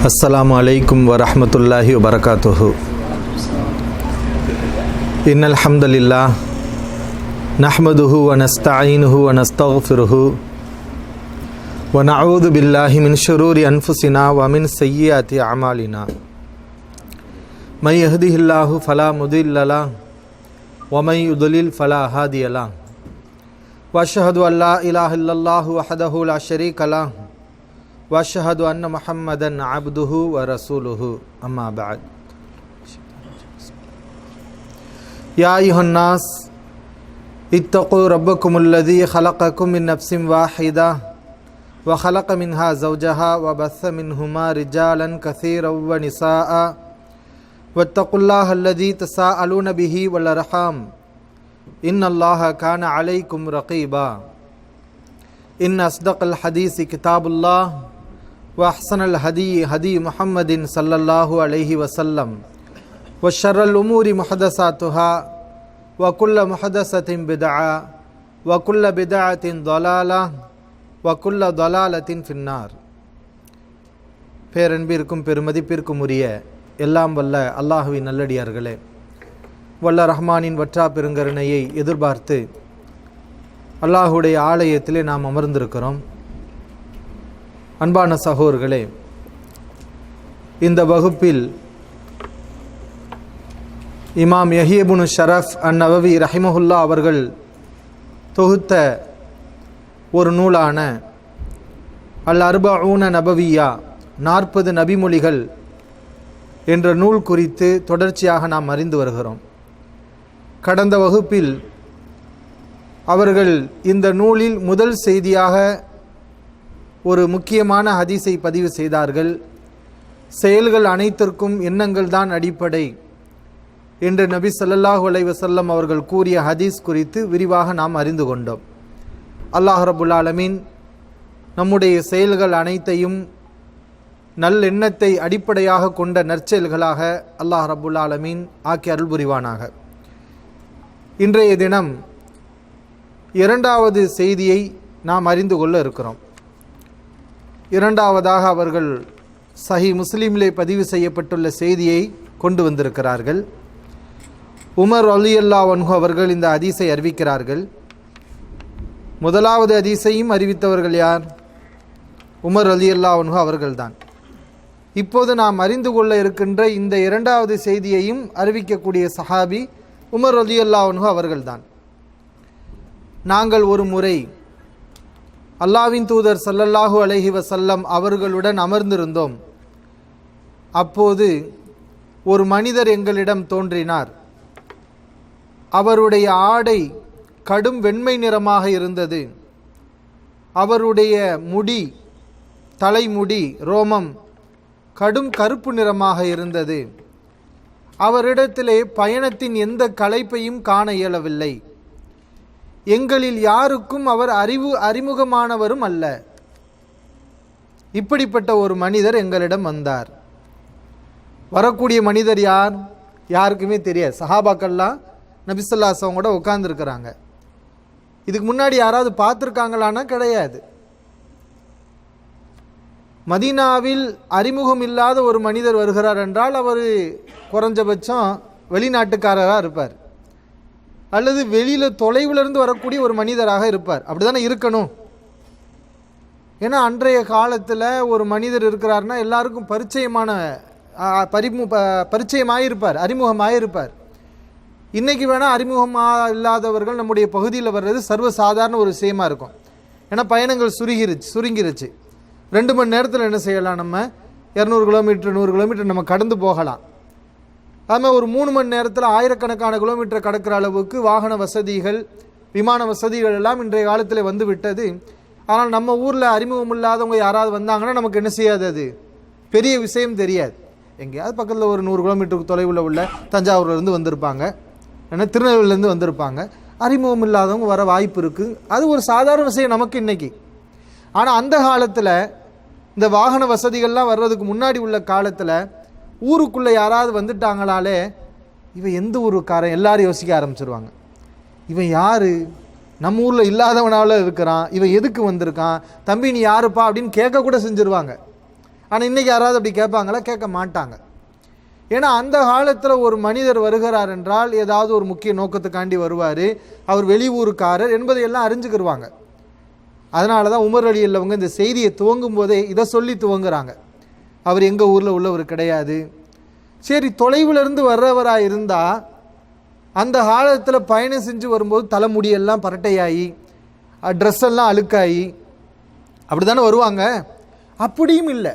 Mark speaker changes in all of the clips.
Speaker 1: அஸ்ஸலாமு அலைக்கும் வரஹ்மத்துல்லாஹி வபரகாத்துஹு. இன்னல் ஹம்தலில்லாஹ் நஹ்மதுஹு வ நஸ்தஈனுஹு வ நஸ்தக்ஃபிருஹு வ நஊது பில்லாஹி மின் ஷுரூரி அன்ஃபுஸினா வ மின் ஸய்யிஆத்தி அமாலினா. மை யஹ்திஹில்லாஹு ஃபலா முதில்ல லஹு வ மை யுத்லில் ஃபலா ஹாதிய லஹு. வ அஷ்ஹது அன் லா இலாஹா இல்லல்லாஹு வஹ்தஹு லா ஷரீக லஹு வஷ்ஹது அன்ன முஹம்மதன் அப்துஹு வ ரசூலுஹு. அம்மா பஅத். யா அய்யுஹன் நாஸ் இத்தகு ரப்பக்குமுல்லதீ ஹலகக்கும் மின் நஃப்ஸின் வாஹிதா வ ஹலக மின்ஹா ஸௌஜஹா வ பஸ்ஸ மின்ஹுமா ரிஜாலன் கஸீரன் வ நிஸாஅ வத்தகுல்லாஹ அல்லதீ தஸாஅலூன பிஹி வல் அர்ஹாம் இன்னல்லாஹ கான அலைக்கும் ரகீபா. இன் அஸ்தகல் ஹதீஸி கிதாபுல்லாஹ் வ அஹ்ஸனல் ஹதீ ஹதீ முஹம்மதின் ஸல்லல்லாஹு அலைஹி வஸல்லம் வ ஷர்ரல் உமூரி முஹதஸாத்துஹா வ குல்ல முஹதஸத்தின் பித்ஆ வ குல்ல பித்ஆத்தின் ضலாலஹ் வ குல்ல ضலாலத்தின் ஃபின்னார். பேரன்பிற்கும் பெருமதிப்பிற்கும் உரிய எல்லாம் வல்ல அல்லாஹுவின் நல்லடியார்களே, வல்ல ரஹ்மானின் வற்றா பெருங்கருணையை எதிர்பார்த்து அல்லாஹுடைய ஆலயத்திலே நாம் அமர்ந்திருக்கிறோம். அன்பான சகோதரர்களே, இந்த வகுப்பில் இமாம் யஹ்யா இப்னு ஷரஃப் அன்-நவவி ரஹிமஹுல்லா அவர்கள் தொகுத்த ஒரு நூலான அல் அர்பஊன நபவியா 40 நபிமொழிகள் என்ற நூல் குறித்து தொடர்ச்சியாக நாம் அறிந்து வருகிறோம். கடந்த வகுப்பில் அவர்கள் இந்த நூலில் முதல் செய்தியாக ஒரு முக்கியமான ஹதீஸை பதிவு செய்தார்கள். செயல்கள் அனைத்திற்கும் எண்ணங்கள் தான் அடிப்படை என்று நபி ஸல்லல்லாஹு அலைஹி வஸல்லம் அவர்கள் கூறிய ஹதீஸ் குறித்து விரிவாக நாம் அறிந்து கொண்டோம். அல்லாஹ் ரப்புல் ஆலமீன் நம்முடைய செயல்கள் அனைத்தையும் நல்லெண்ணத்தை அடிப்படையாக கொண்ட நற்செயல்களாக அல்லாஹ் ரப்புல் ஆலமீன் ஆக்கி அருள் புரிவானாக. இன்றைய தினம் இரண்டாவது செய்தியை நாம் அறிந்து கொள்ள இருக்கிறோம். இரண்டாவதாக அவர்கள் சஹி முஸ்லிமிலே பதிவு செய்யப்பட்டுள்ள செய்தியை கொண்டு வந்திருக்கிறார்கள். உமர் ரலியல்லாஹு அன்ஹு அவர்கள் இந்த ஹதீஸை அறிவிக்கிறார்கள். முதலாவது ஹதீஸையும் அறிவித்தவர்கள் யார்? உமர் ரலியல்லாஹு அன்ஹு அவர்கள்தான். இப்போது நாம் அறிந்து கொள்ள இருக்கின்ற இந்த இரண்டாவது செய்தியையும் அறிவிக்கக்கூடிய சஹாபி உமர் ரலியல்லாஹு அன்ஹு அவர்கள்தான். நாங்கள் ஒரு முறை அல்லாஹ்வின் தூதர் ஸல்லல்லாஹு அலைஹி வஸல்லம் அவர்களுடன் அமர்ந்திருந்தோம். அப்போது ஒரு மனிதர் எங்களிடம் தோன்றினார். அவருடைய ஆடை கடும் வெண்மை நிறமாக இருந்தது. அவருடைய முடி, தலைமுடி, ரோமம் கடும் கருப்பு நிறமாக இருந்தது. அவரிடத்திலே பயணத்தின் எந்த களைப்பையும் காண இயலவில்லை. எங்களில் யாருக்கும் அவர் அறிமுகமானவரும் அல்ல. இப்படிப்பட்ட ஒரு மனிதர் எங்களிடம் வந்தார். வரக்கூடிய மனிதர் யார்? யாருக்குமே தெரியாது. சஹாபாக்கள்லாம் நபி ஸல்லல்லாஹு அலைஹி வஸல்லம் கூட உட்கார்ந்துருக்கிறாங்க. இதுக்கு முன்னாடி யாராவது பார்த்துருக்காங்களான்னா கிடையாது. மதீனாவில் அறிமுகம் இல்லாத ஒரு மனிதர் வருகிறார் என்றால் அவர் குறைஞ்சபட்சம் வெளிநாட்டுக்காரராக இருப்பார், அல்லது வெளியில் தொலைவிலிருந்து வரக்கூடிய ஒரு மனிதராக இருப்பார். அப்படி தானே இருக்கணும். ஏன்னா அன்றைய காலத்தில் ஒரு மனிதர் இருக்கிறார்னா எல்லாருக்கும் பரிச்சயமாயிருப்பார், அறிமுகமாயிருப்பார். இன்றைக்கி வேணால் அறிமுகமாக இல்லாதவர்கள் நம்முடைய பகுதியில் வர்றது சர்வசாதாரண ஒரு விஷயமா இருக்கும். ஏன்னா பயணங்கள் சுருங்கிருச்சு. 2 மணி நேரத்தில் என்ன செய்யலாம்? நம்ம 200 கிலோமீட்டர் 100 கிலோமீட்டர் நம்ம கடந்து போகலாம். அதுமாதிரி ஒரு 3 மணி நேரத்தில் ஆயிரக்கணக்கான கிலோமீட்டர் கடக்கிற அளவுக்கு வாகன வசதிகள், விமான வசதிகள் எல்லாம் இன்றைய காலத்தில் வந்து விட்டது. ஆனால் நம்ம ஊரில் அறிமுகம் இல்லாதவங்க யாராவது வந்தாங்கன்னா நமக்கு என்ன செய்யாது, அது பெரிய விஷயம் தெரியாது. எங்கேயாவது பக்கத்தில் ஒரு 100 கிலோமீட்டருக்கு தொலைவில் உள்ள தஞ்சாவூர்லேருந்து வந்திருப்பாங்க, ஏன்னா திருநெல்வேலியிலேருந்து வந்திருப்பாங்க. அறிமுகம் இல்லாதவங்க வர வாய்ப்பு இருக்குது. அது ஒரு சாதாரண விஷயம் நமக்கு இன்றைக்கி. ஆனால் அந்த காலத்தில் இந்த வாகன வசதிகள்லாம் வர்றதுக்கு முன்னாடி உள்ள காலத்தில் ஊருக்குள்ளே யாராவது வந்துட்டாங்களாலே இவன் எந்த ஊருக்காரன் எல்லாரும் யோசிக்க ஆரம்பிச்சிருவாங்க. இவன் யார்? நம்ம ஊரில் இல்லாதவனால இருக்கிறான், இவன் எதுக்கு வந்திருக்கான், தம்பி நீ யாருப்பா அப்படின்னு கேட்க கூட செஞ்சுருவாங்க. ஆனால் இன்றைக்கி யாராவது அப்படி கேட்பாங்களா? கேட்க மாட்டாங்க. ஏன்னா அந்த காலத்தில் ஒரு மனிதர் வருகிறார் என்றால் ஏதாவது ஒரு முக்கிய நோக்கத்துக்காண்டி வருவார், அவர் வெளியூருக்காரர் என்பதையெல்லாம் அறிஞ்சுக்கிடுவாங்க. அதனால தான் உமர் அலி அல்லவங்க இந்த செய்தியை துவங்கும் போதே இதை சொல்லி துவங்குறாங்க. அவர் எங்கள் ஊரில் உள்ளவர் கிடையாது. சரி, தொலைவிலிருந்து வர்றவராக இருந்தால் அந்த காலத்தில் பயணம் செஞ்சு வரும்போது தலைமுடியெல்லாம் பரட்டையாகி ட்ரெஸ் எல்லாம் அழுக்காகி அப்படி தானே வருவாங்க. அப்படியும் இல்லை,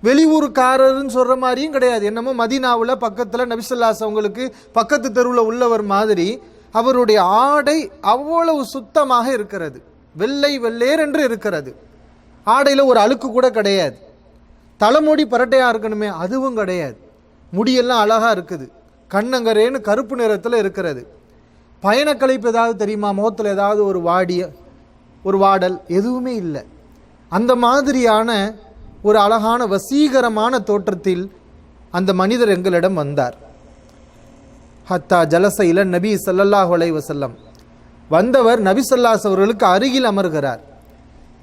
Speaker 1: வெளியூருக்காரர்னு சொல்கிற மாதிரியும் கிடையாது. என்னமோ மதீனாவில் பக்கத்தில் நபி ஸல்லல்லாஹு அலைஹி வஸல்லம் அவங்களுக்கு பக்கத்து தெருவில் உள்ளவர் மாதிரி அவருடைய ஆடை அவ்வளவு சுத்தமாக இருக்கிறது, வெள்ளை வெள்ளேர் என்று இருக்கிறது. ஆடையில் ஒரு அழுக்கு கூட கிடையாது. தலைமுடி பரட்டையாக இருக்கணுமே, அதுவும் கிடையாது. முடியெல்லாம் அழகாக இருக்குது, கண்ணங்கரேன்னு கருப்பு நிறத்தில் இருக்கிறது. பயணக்கலைப்பு ஏதாவது தெரியுமா? முகத்தில் ஏதாவது ஒரு வாடல் எதுவுமே இல்லை. அந்த மாதிரியான ஒரு அழகான வசீகரமான தோற்றத்தில் அந்த மனிதர் எங்களிடம் வந்தார். ஹத்தா ஜலச இல நபி ஸல்லல்லாஹு அலைஹி வஸல்லம். வந்தவர் நபி ஸல்லல்லாஹு அலைஹி அவர்களுக்கு அருகில் அமர்கிறார்.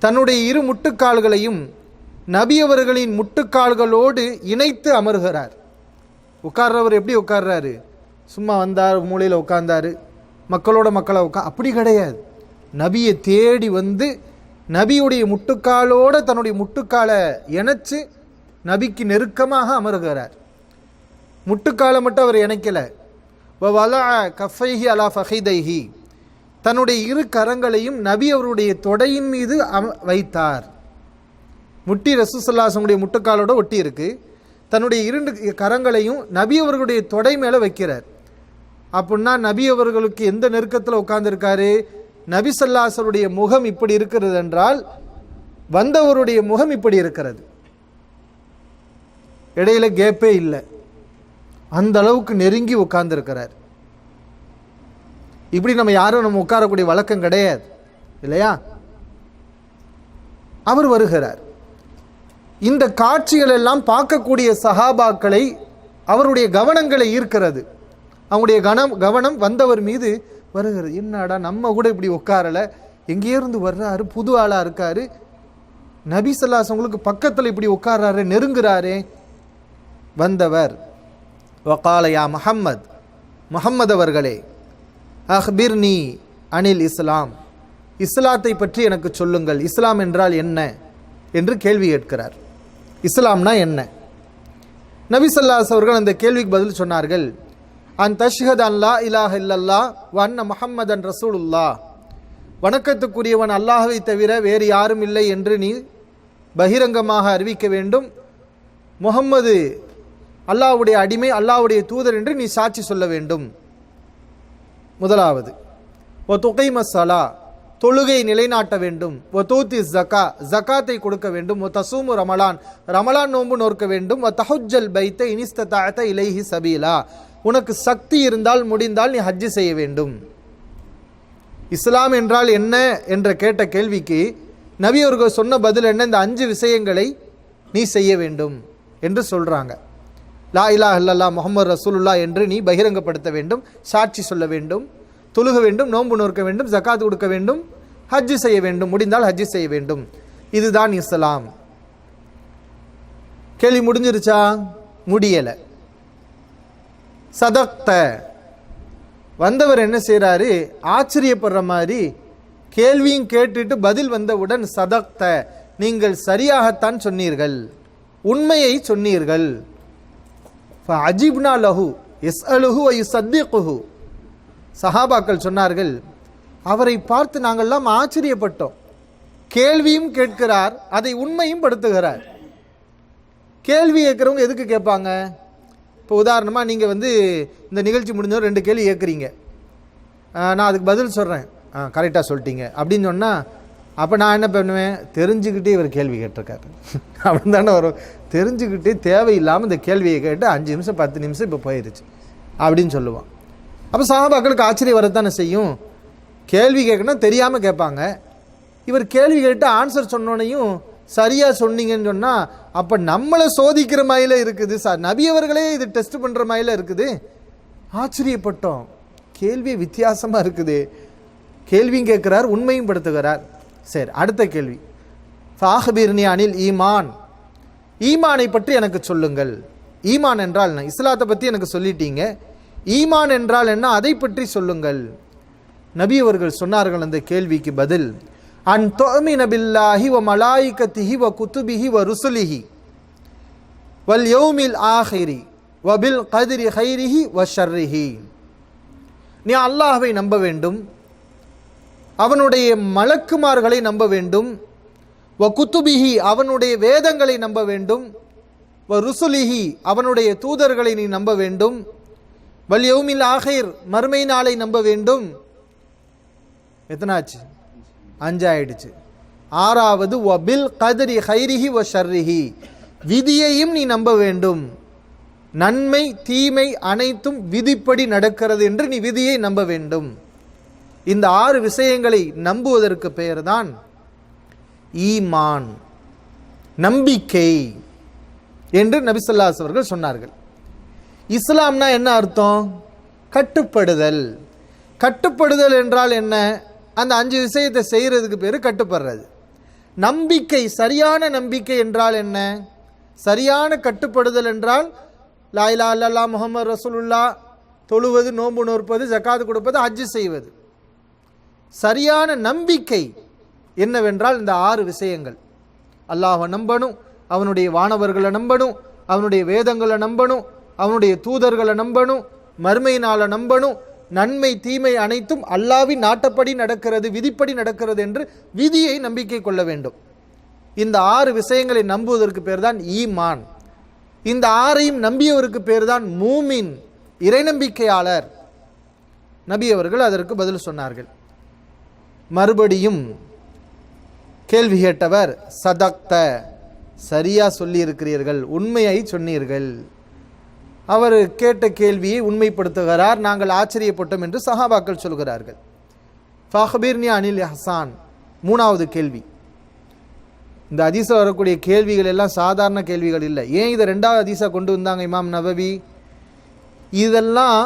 Speaker 1: தன்னுடைய இரு முட்டுக்கால்களையும் நபி அவர்களின் முட்டுக்கால்களோடு இணைத்து அமர்கிறார். உட்கார்றவர் எப்படி உட்கார்றாரு? சும்மா வந்தார், மூலையில் உட்கார்ந்தார், மக்களோட மக்களை அப்படி கிடையாது. நபியை தேடி வந்து நபியுடைய முட்டுக்காலோடு தன்னுடைய முட்டுக்காலை இணைச்சு நபிக்கு நெருக்கமாக அமர்கிறார். முட்டுக்காலை மட்டும் அவர் இணைக்கலை, வலா கஃபைஹி அலா ஃபஹிதைஹி, தன்னுடைய இரு கரங்களையும் நபி அவருடைய தொடையின் மீது வைத்தார். முட்டி ரசூலுல்லாஹி ஸல்லல்லாஹு அலைஹி வஸல்லம் முட்டுக்காலோட ஒட்டி இருக்கு. தன்னுடைய இரண்டு கரங்களையும் நபி அவர்களுடைய தொடை மேலே வைக்கிறார். அப்படின்னா நபி அவர்களுக்கு எந்த நெருக்கத்தில் உட்கார்ந்துருக்காரு? நபி ஸல்லல்லாஹு அலைஹி வஸல்லம் முகம் இப்படி இருக்கிறது என்றால் வந்தவருடைய முகம் இப்படி இருக்கிறது, இடையில கேப்பே இல்லை. அந்த அளவுக்கு நெருங்கி உட்கார்ந்துருக்கிறார். இப்படி நம்ம உட்காரக்கூடிய வழக்கம் கிடையாது இல்லையா? அவர் வருகிறார். இந்த காட்சிகள் எல்லாம் பார்க்கக்கூடிய சஹாபாக்களை அவருடைய கவனங்களை ஈர்க்கிறது. அவங்களுடைய கவனம் வந்தவர் மீது வருகிறது. என்னடா நம்ம கூட இப்படி உட்காரலை, எங்கேருந்து வர்றாரு, புது ஆளாக இருக்காரு, நபி ஸல்லல்லாஹு அலைஹி வஸல்லம் பக்கத்தில் இப்படி உட்கார்றாரு, நெருங்குறாரே. வந்தவர் வகால யா முஹம்மத், முஹம்மது அவர்களே, அஹ்பிர்னி அனில் இஸ்லாம், இஸ்லாத்தை பற்றி எனக்கு சொல்லுங்கள், இஸ்லாம் என்றால் என்ன என்று கேள்வி கேட்கிறார். இஸ்லாம்னா என்ன? நபி ஸல்லல்லாஹு அலைஹி அவர்கள் அந்த கேள்விக்கு பதில் சொன்னார்கள், அன் தஷ்ஹது அன் லா இலாஹ இல்லல்லாஹ் வ அன்ன முஹம்மதன் ரசூலுல்லாஹ், வணக்கத்துக்குரியவன் அல்லாஹ்வை தவிர வேறு யாரும் இல்லை என்று நீ பகிரங்கமாக அறிவிக்க வேண்டும், முஹம்மது அல்லாஹ்வுடைய அடிமை, அல்லாஹ்வுடைய தூதர் என்று நீ சாட்சி சொல்ல வேண்டும். முதலாவது, ஒ துகைம ஸலா, தொழுகை நிலைநாட்ட வேண்டும், ஒ தூத்தி ஜக்கா, ஜக்காத்தை கொடுக்க வேண்டும், ஒ தசூமு ரமலான், ரமலான் நோன்பு நோக்க வேண்டும், ஒ தஹுஜ்ஜல் பைத்த இனிஸ்ததாஅத இலைஹி சபீலா, உனக்கு சக்தி இருந்தால் முடிந்தால் நீ ஹஜ்ஜு செய்ய வேண்டும். இஸ்லாம் என்றால் என்ன என்ற கேட்ட கேள்விக்கு நபி அவர்கள் சொன்ன பதில் என்ன? இந்த 5 விஷயங்களை நீ செய்ய வேண்டும் என்று சொல்கிறாங்க. லா இலாஹ இல்லல்லாஹ் முஹம்மது ரசூலுல்லாஹ் என்று நீ பகிரங்கப்படுத்த வேண்டும், சாட்சி சொல்ல வேண்டும், தொழுக வேண்டும், நோன்பு நோக்க வேண்டும், ஜக்காத் கொடுக்க வேண்டும், ஹஜ்ஜு செய்ய வேண்டும், முடிந்தால் ஹஜ்ஜு செய்ய வேண்டும். இதுதான் இஸ்லாம். கேள்வி முடிஞ்சிருச்சா? முடியலை. சதக்த, வந்தவர் என்ன செய்கிறாரு? ஆச்சரியப்படுற மாதிரி கேள்வியும் கேட்டுட்டு பதில் வந்தவுடன் சதக்த, நீங்கள் சரியாகத்தான் சொன்னீர்கள், உண்மையை சொன்னீர்கள். அஜிப்னா லஹு யஸ்அலுஹு வ யுஸத்திகுஹு, சஹாபாக்கள் சொன்னார்கள், அவரை பார்த்து நாங்கள்லாம் ஆச்சரியப்பட்டோம். கேள்வியும் கேட்கிறார், அதை உண்மையும் படுத்துகிறார். கேள்வி கேட்குறவங்க எதுக்கு கேட்பாங்க? இப்போ உதாரணமாக நீங்கள் இந்த நிகழ்ச்சி முடிஞ்சவங்க 2 கேள்வி கேட்குறீங்க, நான் அதுக்கு பதில் சொல்கிறேன், கரெக்டாக சொல்லிட்டீங்க அப்படின்னு சொன்னால், அப்போ நான் என்ன பண்ணுவேன்? தெரிஞ்சுக்கிட்டே இவர் கேள்வி கேட்டிருக்காரு அப்படின்னு தானே வரும். தெரிஞ்சுக்கிட்டே தேவையில்லாமல் இந்த கேள்வியை கேட்டு 5 நிமிஷம் 10 நிமிஷம் இப்போ போயிடுச்சு அப்படின்னு சொல்லுவான். அப்போ சஹாபாக்களுக்கு ஆச்சரியம் வரத்தானே செய்யும். கேள்வி கேட்கணும் தெரியாமல் கேட்பாங்க. இவர் கேள்வி கேட்டு ஆன்சர் சொன்னோன்னையும் சரியாக சொன்னீங்கன்னு சொன்னால், அப்போ நம்மளை சோதிக்கிற மாதிரில இருக்குது சார், நபியவர்களே இது டெஸ்ட் பண்ணுற மாதிரில இருக்குது. ஆச்சரியப்பட்டோம், கேள்வி வித்தியாசமாக இருக்குது. கேள்வியும் கேட்குறார், உண்மையும் படுத்துகிறார். சரி, அடுத்த கேள்வி, ஃபாஹ்பிர்னி அனில் ஈமான், ஈமானை பற்றி எனக்கு சொல்லுங்கள். ஈமான் என்றால் என்ன? இஸ்லாத்தை பற்றி எனக்கு சொல்லிட்டீங்க, ஈமான் என்றால் என்ன, அதை பற்றி சொல்லுங்கள். நபி அவர்கள் சொன்னார்கள் அந்த கேள்விக்கு பதில், அன் துஅமின பில்லாஹி வ மலாயிகத்திஹி வ குதுபிஹி வ ருசுலிஹி வல் யௌமில் ஆஹிரி வ பில் கத்ரி கைரிஹி வ ஷர்ரிஹி. நீ அல்லாஹ்வை நம்ப வேண்டும், அவனுடைய மலக்குமார்களை நம்ப வேண்டும், வ குத்துபிஹி அவனுடைய வேதங்களை நம்ப வேண்டும், வ ருசுலிஹி அவனுடைய தூதர்களை நீ நம்ப வேண்டும், வல் யௌமில் ஆஹிர் மறுமை நாளை நம்ப வேண்டும். எத்தனாச்சு? 5 ஆயிடுச்சு. 6வது வ பில் கத்ரி கைரிஹி வ ஷர்ரிஹி விதியையும் நீ நம்ப வேண்டும். நன்மை தீமை அனைத்தும் விதிப்படி நடக்கிறது என்று நீ விதியை நம்ப வேண்டும். இந்த 6 விஷயங்களை நம்புவதற்கு பெயர்தான் ஈமான், நம்பிக்கை என்று நபி ஸல்லல்லாஹு அலைஹி அவர்கள் சொன்னார்கள். இஸ்லாம்னா என்ன அர்த்தம்? கட்டுப்படுதல். கட்டுப்படுதல் என்றால் என்ன? அந்த 5 விஷயத்தை செய்யறதுக்கு பேர் கட்டுப்படுறது. நம்பிக்கை, சரியான நம்பிக்கை என்றால் என்ன? சரியான கட்டுப்படுதல் என்றால் லா இலாஹா இல்லல்லாஹ் முஹம்மது ரசூலுல்லாஹ், தொழுவது, நோன்பு நோற்பது, ஜகாத் கொடுப்பது, ஹஜ் செய்வது. சரியான நம்பிக்கை என்னவென்றால் இந்த 6 விஷயங்கள். அல்லாஹ்வை நம்பணும், அவனுடைய வானவர்களை நம்பணும், அவனுடைய வேதங்களை நம்பணும், அவனுடைய தூதர்களை நம்பணும், மறுமை நாளை நம்பணும், நன்மை தீமை அனைத்தும் அல்லாஹ்வின் நாட்டப்படி நடக்கிறது, விதிப்படி நடக்கிறது என்று விதியை நம்பிக்கை கொள்ள வேண்டும். இந்த 6 விஷயங்களை நம்புவதற்கு பேர் தான் ஈமான். இந்த 6ஐயும் நம்பியவருக்கு பேர் தான் மூமின், இறை நம்பிக்கையாளர். நபி அவர்கள் அதற்கு பதில் சொன்னார்கள். மறுபடியும் கேள்வி கேட்டவர், சதக்த, சரியா சொல்லி இருக்கிறீர்கள், உண்மையை சொன்னீர்கள். அவர் கேட்ட கேள்வியை உண்மைப்படுத்துகிறார். நாங்கள் ஆச்சரியப்பட்டோம் என்று சஹாபாக்கள் சொல்கிறார்கள். ஃபஹ்பிர்னி அனில் இஹ்சான், 3வது கேள்வி. இந்த ஹதீஸில் வரக்கூடிய கேள்விகள் எல்லாம் சாதாரண கேள்விகள் இல்லை. ஏன் இதை 2வது ஹதீஸா கொண்டு வந்தாங்க இமாம் நவவி? இதெல்லாம்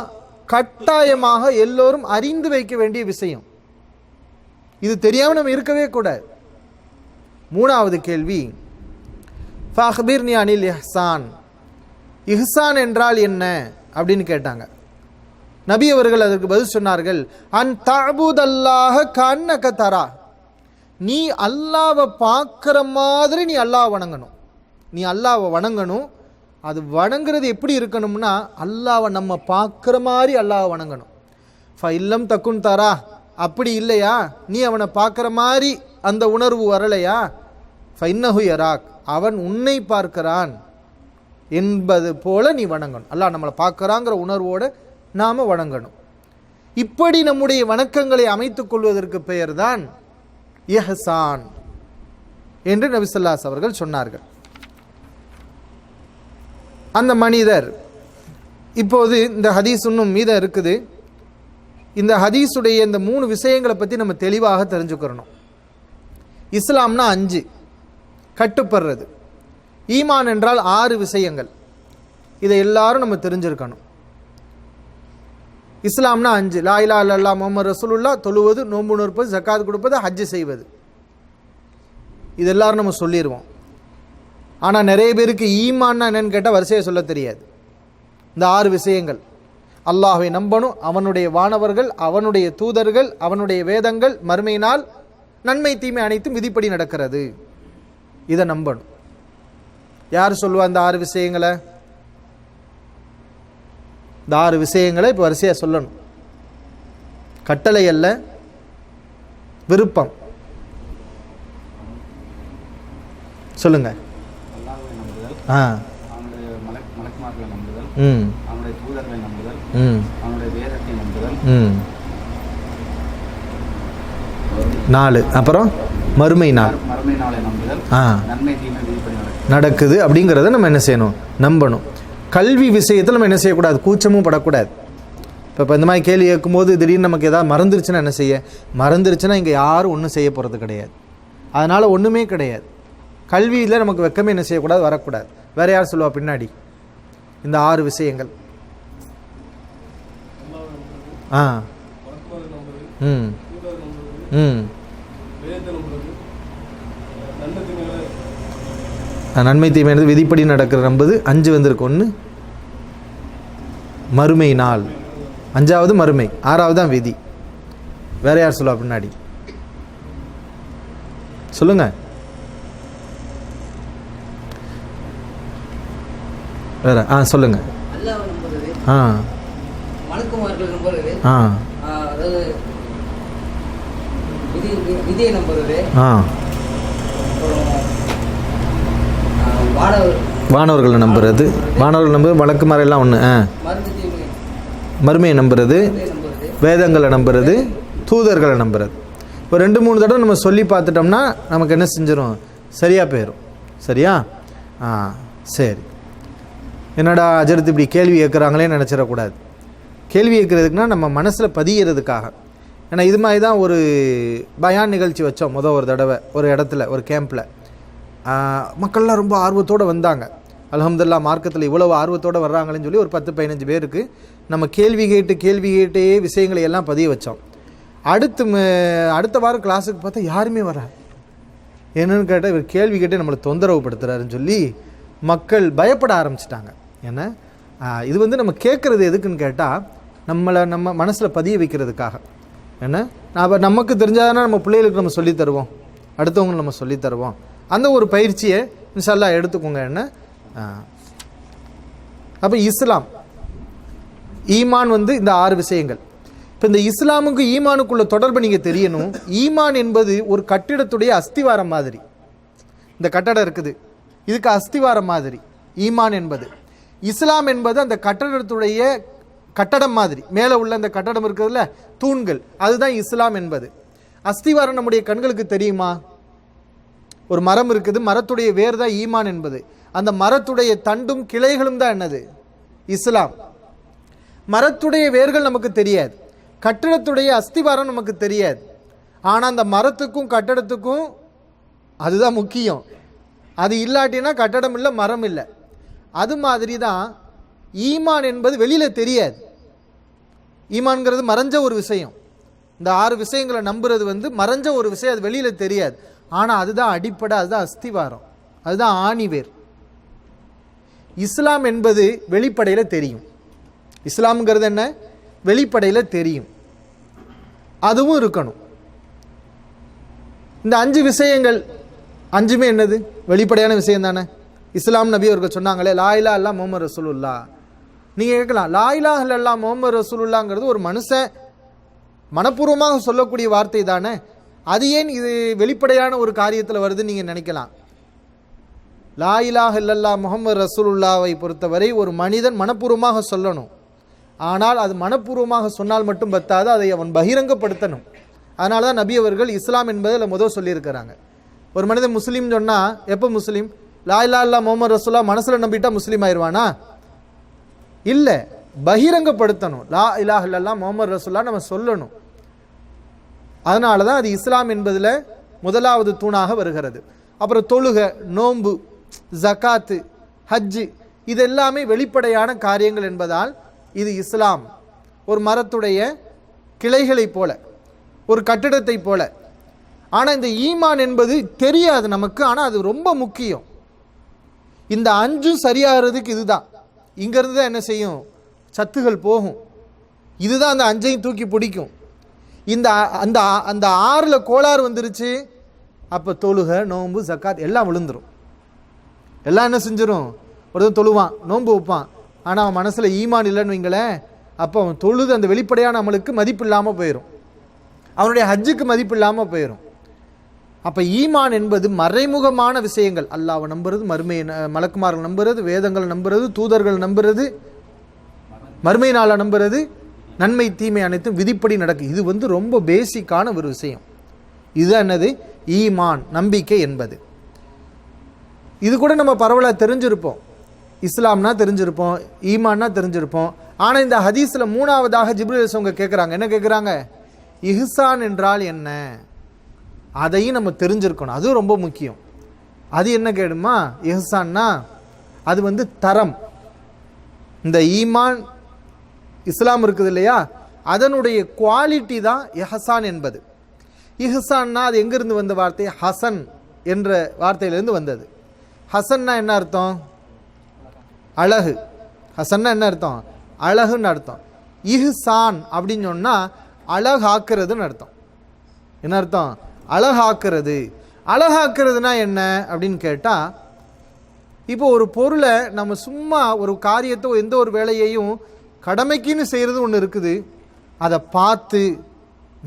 Speaker 1: கட்டாயமாக எல்லோரும் அறிந்து வைக்க வேண்டிய விஷயம். இது தெரியாமல் நம்ம இருக்கவே கூடாது. 3வது கேள்வி, ஃபஹ்பிர்னி அனில் இஹ்சான், இஹ்சான் என்றால் என்ன அப்படின்னு கேட்டாங்க. நபி அவர்கள் அதற்கு பதில் சொன்னார்கள், அன் தஅபுதல்லாஹ கஅன்னக தரா, நீ அல்லாஹ்வை பார்க்குற மாதிரி நீ அல்லாஹ்வை வணங்கணும். நீ அல்லாஹ்வை வணங்கணும். அது வணங்குறது எப்படி இருக்கணும்னா, அல்லாஹ்வை நம்ம பார்க்குற மாதிரி அல்லாஹ்வை வணங்கணும். ஃபஇல்லம் தக்குன் தரா, அப்படி இல்லையா, நீ அவனை பார்க்குற மாதிரி அந்த உணர்வு வரலையா, ஃபஇன்னஹு யராக், அவன் உன்னை பார்க்கிறான் என்பது போல நீ வணங்கணும். அல்லாஹ் நம்மளை பார்க்குறாங்கிற உணர்வோடு நாம் வணங்கணும். இப்படி நம்முடைய வணக்கங்களை அமைத்துக் கொள்வதற்கு பெயர் தான் இஹ்சான் என்று நபி ஸல்லல்லாஹு அலைஹி அவர்கள் சொன்னார்கள். அந்த மனிதர், இப்போது இந்த ஹதீஸ் இன்னும் மீதம் இருக்குது. இந்த ஹதீஸுடைய இந்த 3 விஷயங்களை பற்றி நம்ம தெளிவாக தெரிஞ்சுக்கிறணும். இஸ்லாம்னா 5, கட்டுப்படுறது. ஈமான் என்றால் 6 விஷயங்கள். இதை எல்லாரும் நம்ம தெரிஞ்சிருக்கணும். இஸ்லாம்னா 5, லா இலாஹா இல்லல்லாஹ் முஹம்மது ரசூலுல்லாஹ், தொழுவது, நோன்பு நோற்பது, ஜகாத் கொடுப்பது, ஹஜ் செய்வது. இது எல்லாரும் நம்ம சொல்லிடுவோம். ஆனால் நிறைய பேருக்கு ஈமான்னா என்னன்னு கேட்டால் வரிசையை சொல்ல தெரியாது. இந்த 6 விஷயங்கள், அல்லாஹ்வை நம்பணும், அவனுடைய வானவர்கள், அவனுடைய தூதர்கள், அவனுடைய வேதங்கள், மறுமை நாள், நன்மை தீமை அனைத்தும் விதிப்படி நடக்கிறது, இதை நம்பணும். யார் சொல்லுவா இந்த 6 விஷயங்களை? இந்த 6 விஷயங்களை இப்போ வரிசையாக சொல்லணும். கட்டளை அல்ல, விருப்பம். சொல்லுங்க. நாலு, அப்புறம் மறுமை நாள் நடக்குது அப்படிங்கிறத நம்ம என்ன செய்யணும்? நம்பணும். கல்வி விஷயத்தில் நம்ம என்ன செய்யக்கூடாது? கூச்சமும் படக்கூடாது. இப்போ இந்த மாதிரி கேள்வி கேட்கும்போது திடீர்னு நமக்கு ஏதாவது மறந்துருச்சுன்னா என்ன செய்ய? மறந்துருச்சுன்னா இங்கே யாரும் ஒன்றும் செய்ய போகிறது கிடையாது. அதனால் ஒன்றுமே கிடையாது. கல்வியில் நமக்கு வெக்கமே என்ன செய்யக்கூடாது? வரக்கூடாது. வேறு யார் சொல்லுவா பின்னாடி? இந்த 6 விஷயங்கள். ம் ம் நன்மை தீமை என்பது விதிப்படி நடக்கிற நம்புது. 5 வந்திருக்கு. 1 மறுமை நாள், 5வது மறுமை, 6வது தான் விதி. வேற யார் சொல்லுவா பின்னாடி? சொல்லுங்க. வேற சொல்லுங்க. வானவர்களை நம்புறது, வானவர்கள் நம்புறது, வழக்குமாரெல்லாம் ஒன்று. மறுமையை நம்புறது, வேதங்களை நம்புறது, தூதர்களை நம்புறது. இப்போ 2-3 தடவை நம்ம சொல்லி பார்த்துட்டோம்னா நமக்கு என்ன செஞ்சிடும்? சரியாக போயிடும். சரியா? சரி. என்னடா அஜரத்து இப்படி கேள்வி கேட்குறாங்களே நினச்சிடக்கூடாது. கேள்வி கேட்குறதுக்குனா நம்ம மனசில் பதிகிறதுக்காக. ஏன்னா இது மாதிரி தான் ஒரு பயான் நிகழ்ச்சி வச்சோம் ஒரு தடவை ஒரு இடத்துல, ஒரு கேம்பில். மக்கள்லாம் ரொம்ப ஆர்வத்தோடு வந்தாங்க. அல்ஹம்துலில்லாஹ், மார்க்கத்தில் இவ்வளவு ஆர்வத்தோடு வர்றாங்களேன்னு சொல்லி ஒரு 10-15 பேருக்கு நம்ம கேள்வி கேட்டே விஷயங்களை எல்லாம் பதிய வச்சோம். அடுத்த வாரம் கிளாஸுக்கு பார்த்தா யாருமே வராங்க. என்னன்னு கேட்டால் இவர் கேள்வி கேட்டு நம்மளை தொந்தரவு படுத்துறாருன்னு சொல்லி மக்கள் பயப்பட ஆரம்பிச்சிட்டாங்க. ஏன்னா இது வந்து நம்ம கேட்குறது எதுக்குன்னு கேட்டால் நம்ம மனசில் பதிய வைக்கிறதுக்காக. ஏன்னா நமக்கு தெரிஞ்சாதானே நம்ம பிள்ளைகளுக்கு நம்ம சொல்லித்தருவோம், அடுத்தவங்களுக்கு நம்ம சொல்லித்தருவோம். அந்த ஒரு பயிற்சியை இன்ஷா அல்லாஹ் எடுத்துக்கோங்க. என்ன அப்போ இஸ்லாம் ஈமான் வந்து இந்த 6 விஷயங்கள். இப்போ இந்த இஸ்லாமுக்கு ஈமானுக்குள்ள தொடர்பு நீங்கள் தெரியணும். ஈமான் என்பது ஒரு கட்டிடத்துடைய அஸ்திவாரம் மாதிரி. இந்த கட்டடம் இருக்குது, இதுக்கு அஸ்திவாரம் மாதிரி ஈமான் என்பது. இஸ்லாம் என்பது அந்த கட்டடத்துடைய கட்டடம் மாதிரி, மேலே உள்ள அந்த கட்டடம் இருக்கிறதுல தூண்கள், அதுதான் இஸ்லாம் என்பது. அஸ்திவாரம் நம்முடைய கண்களுக்கு தெரியுமா? ஒரு மரம் இருக்குது, மரத்துடைய வேர் தான் ஈமான் என்பது. அந்த மரத்துடைய தண்டும் கிளைகளும் தான் என்னது? இஸ்லாம். மரத்துடைய வேர்கள் நமக்கு தெரியாது, கட்டடத்துடைய அஸ்திவாரம் நமக்கு தெரியாது. ஆனால் அந்த மரத்துக்கும் கட்டடத்துக்கும் அதுதான் முக்கியம். அது இல்லாட்டினா கட்டடம் இல்லை, மரம் இல்லை. அது மாதிரி தான் ஈமான் என்பது வெளியில் தெரியாது. ஈமான்ங்கிறது மறைஞ்ச ஒரு விஷயம். இந்த 6 விஷயங்களை நம்புறது வந்து மறைஞ்ச ஒரு விஷயம், அது வெளியில் தெரியாது. ஆனால் அதுதான் அடிப்படை, அதுதான் அஸ்திவாரம், அதுதான் ஆணிவேர். இஸ்லாம் என்பது வெளிப்படையில் தெரியும். இஸ்லாம்ங்கிறது என்ன? வெளிப்படையில் தெரியும், அதுவும் இருக்கணும். இந்த 5 விஷயங்கள் 5மே என்னது? வெளிப்படையான விஷயம் தானே. இஸ்லாம் நபி அவர்கள் சொன்னாங்களே, லா இலாஹ இல்லல்லாஹ் முஹம்மது ரசூலுல்லாஹ். நீங்கள் கேட்கலாம், லா இலாஹ இல்லல்லாஹ் முஹம்மது ரசூலுல்லாஹ்ங்கிறது ஒரு மனுஷன் மனப்பூர்வமாக சொல்லக்கூடிய வார்த்தை தானே, அது ஏன் இது வெளிப்படையான ஒரு காரியத்தில் வருதுன்னு நீங்கள் நினைக்கலாம். லா இலாஹ இல்லல்லாஹ் முஹம்மது ரசூலுல்லாஹ்வை பொறுத்தவரை ஒரு மனிதன் மனப்பூர்வமாக சொல்லணும். ஆனால் அது மனப்பூர்வமாக சொன்னால் மட்டும் பத்தாது, அதை அவன் பகிரங்கப்படுத்தணும். அதனால தான் நபி அவர்கள் இஸ்லாம் என்பதில் முதல் சொல்லியிருக்கிறாங்க. ஒரு மனிதன் முஸ்லீம் சொன்னால் எப்போ முஸ்லீம்? லா இலாஹ இல்லல்லாஹ் முஹம்மது ரசூலுல்லாஹ் மனசில் நம்பிட்டா முஸ்லீம் ஆயிடுவானா? இல்லை, பகிரங்கப்படுத்தணும். லா இலாஹ இல்லல்லாஹ் முஹம்மது ரசூலுல்லாஹ் நம்ம சொல்லணும். அதனால தான் அது இஸ்லாம் என்பதில் முதலாவது தூணாக வருகிறது. அப்புறம் தொழுகை, நோன்பு, ஜகாத்து, ஹஜ்ஜு, இது எல்லாமே வெளிப்படையான காரியங்கள் என்பதால் இது இஸ்லாம். ஒரு மரத்துடைய கிளைகளை போல, ஒரு கட்டிடத்தை போல. ஆனால் இந்த ஈமான் என்பது தெரியாது நமக்கு, ஆனால் அது ரொம்ப முக்கியம். இந்த 5 சரியாகிறதுக்கு இதுதான். இங்கேருந்து தான் என்ன செய்யும்? சத்துகள் போகும். இதுதான் அந்த 5ஐயும் தூக்கி பிடிக்கும். இந்த அந்த அந்த 6ல் கோளாறு வந்துருச்சு, அப்போ தொழுகை, நோன்பு, ஜக்காத் எல்லாம் விழுந்துடும். எல்லாம் என்ன செஞ்சிடும்? ஒருத்தன் தொழுவான், நோன்பு வைப்பான், ஆனால் அவன் மனசில் ஈமான் இல்லைன்னு வைங்களேன், அப்போ அவன் தொழுது அந்த வெளிப்படையான அமலுக்கு மதிப்பு இல்லாமல் போயிடும், அவனுடைய ஹஜ்ஜுக்கு மதிப்பு இல்லாமல் போயிடும். அப்போ ஈமான் என்பது மறைமுகமான விஷயங்கள். அல்லாஹ்வை நம்புறது, மறுமை மலக்குமார்கள் நம்புறது, வேதங்கள் நம்புறது, தூதர்கள் நம்புறது, மறுமை நாளை நம்புறது, நன்மை தீமை அனைத்தும் விதிப்படி நடக்கும். இது வந்து ரொம்ப பேசிக்கான ஒரு விஷயம். இதுதான் என்னது? ஈமான், நம்பிக்கை என்பது. இது கூட நம்ம பரவலாக தெரிஞ்சிருப்போம். இஸ்லாம்னா தெரிஞ்சிருப்போம், ஈமான்னா தெரிஞ்சிருப்போம். ஆனால் இந்த ஹதீஸில் 3வதாக ஜிப்ரீல் அலைஹிஸ்ஸலாம் கேட்குறாங்க. என்ன கேட்குறாங்க? இஹ்சான் என்றால் என்ன? அதையும் நம்ம தெரிஞ்சிருக்கணும், அதுவும் ரொம்ப முக்கியம். அது என்ன கேடுமா? இஹ்சான்னா அது வந்து தரம். இந்த ஈமான் இஸ்லாம் இருக்குது இல்லையா, அதனுடைய குவாலிட்டி தான் இஹ்சான் என்பது. இஹ்சான்னா அது எங்கிருந்து வந்த வார்த்தை? ஹசன் என்ற வார்த்தையிலிருந்து வந்தது. ஹசன்னா என்ன அர்த்தம்? அழகு. ஹசன்னா என்ன அர்த்தம்? அழகுன்னு அர்த்தம். இஹ்சான் அப்படின்னு சொன்னால் அழகாக்குறதுன்னு அர்த்தம். என்ன அர்த்தம்? அழகாக்குறது. அழகாக்குறதுனா என்ன அப்படின்னு கேட்டால், இப்போ ஒரு பொருளை நம்ம சும்மா ஒரு காரியத்தை எந்த ஒரு வேலையையும் கடமைக்குன்னு செய்கிறது ஒன்று இருக்குது. அதை பார்த்து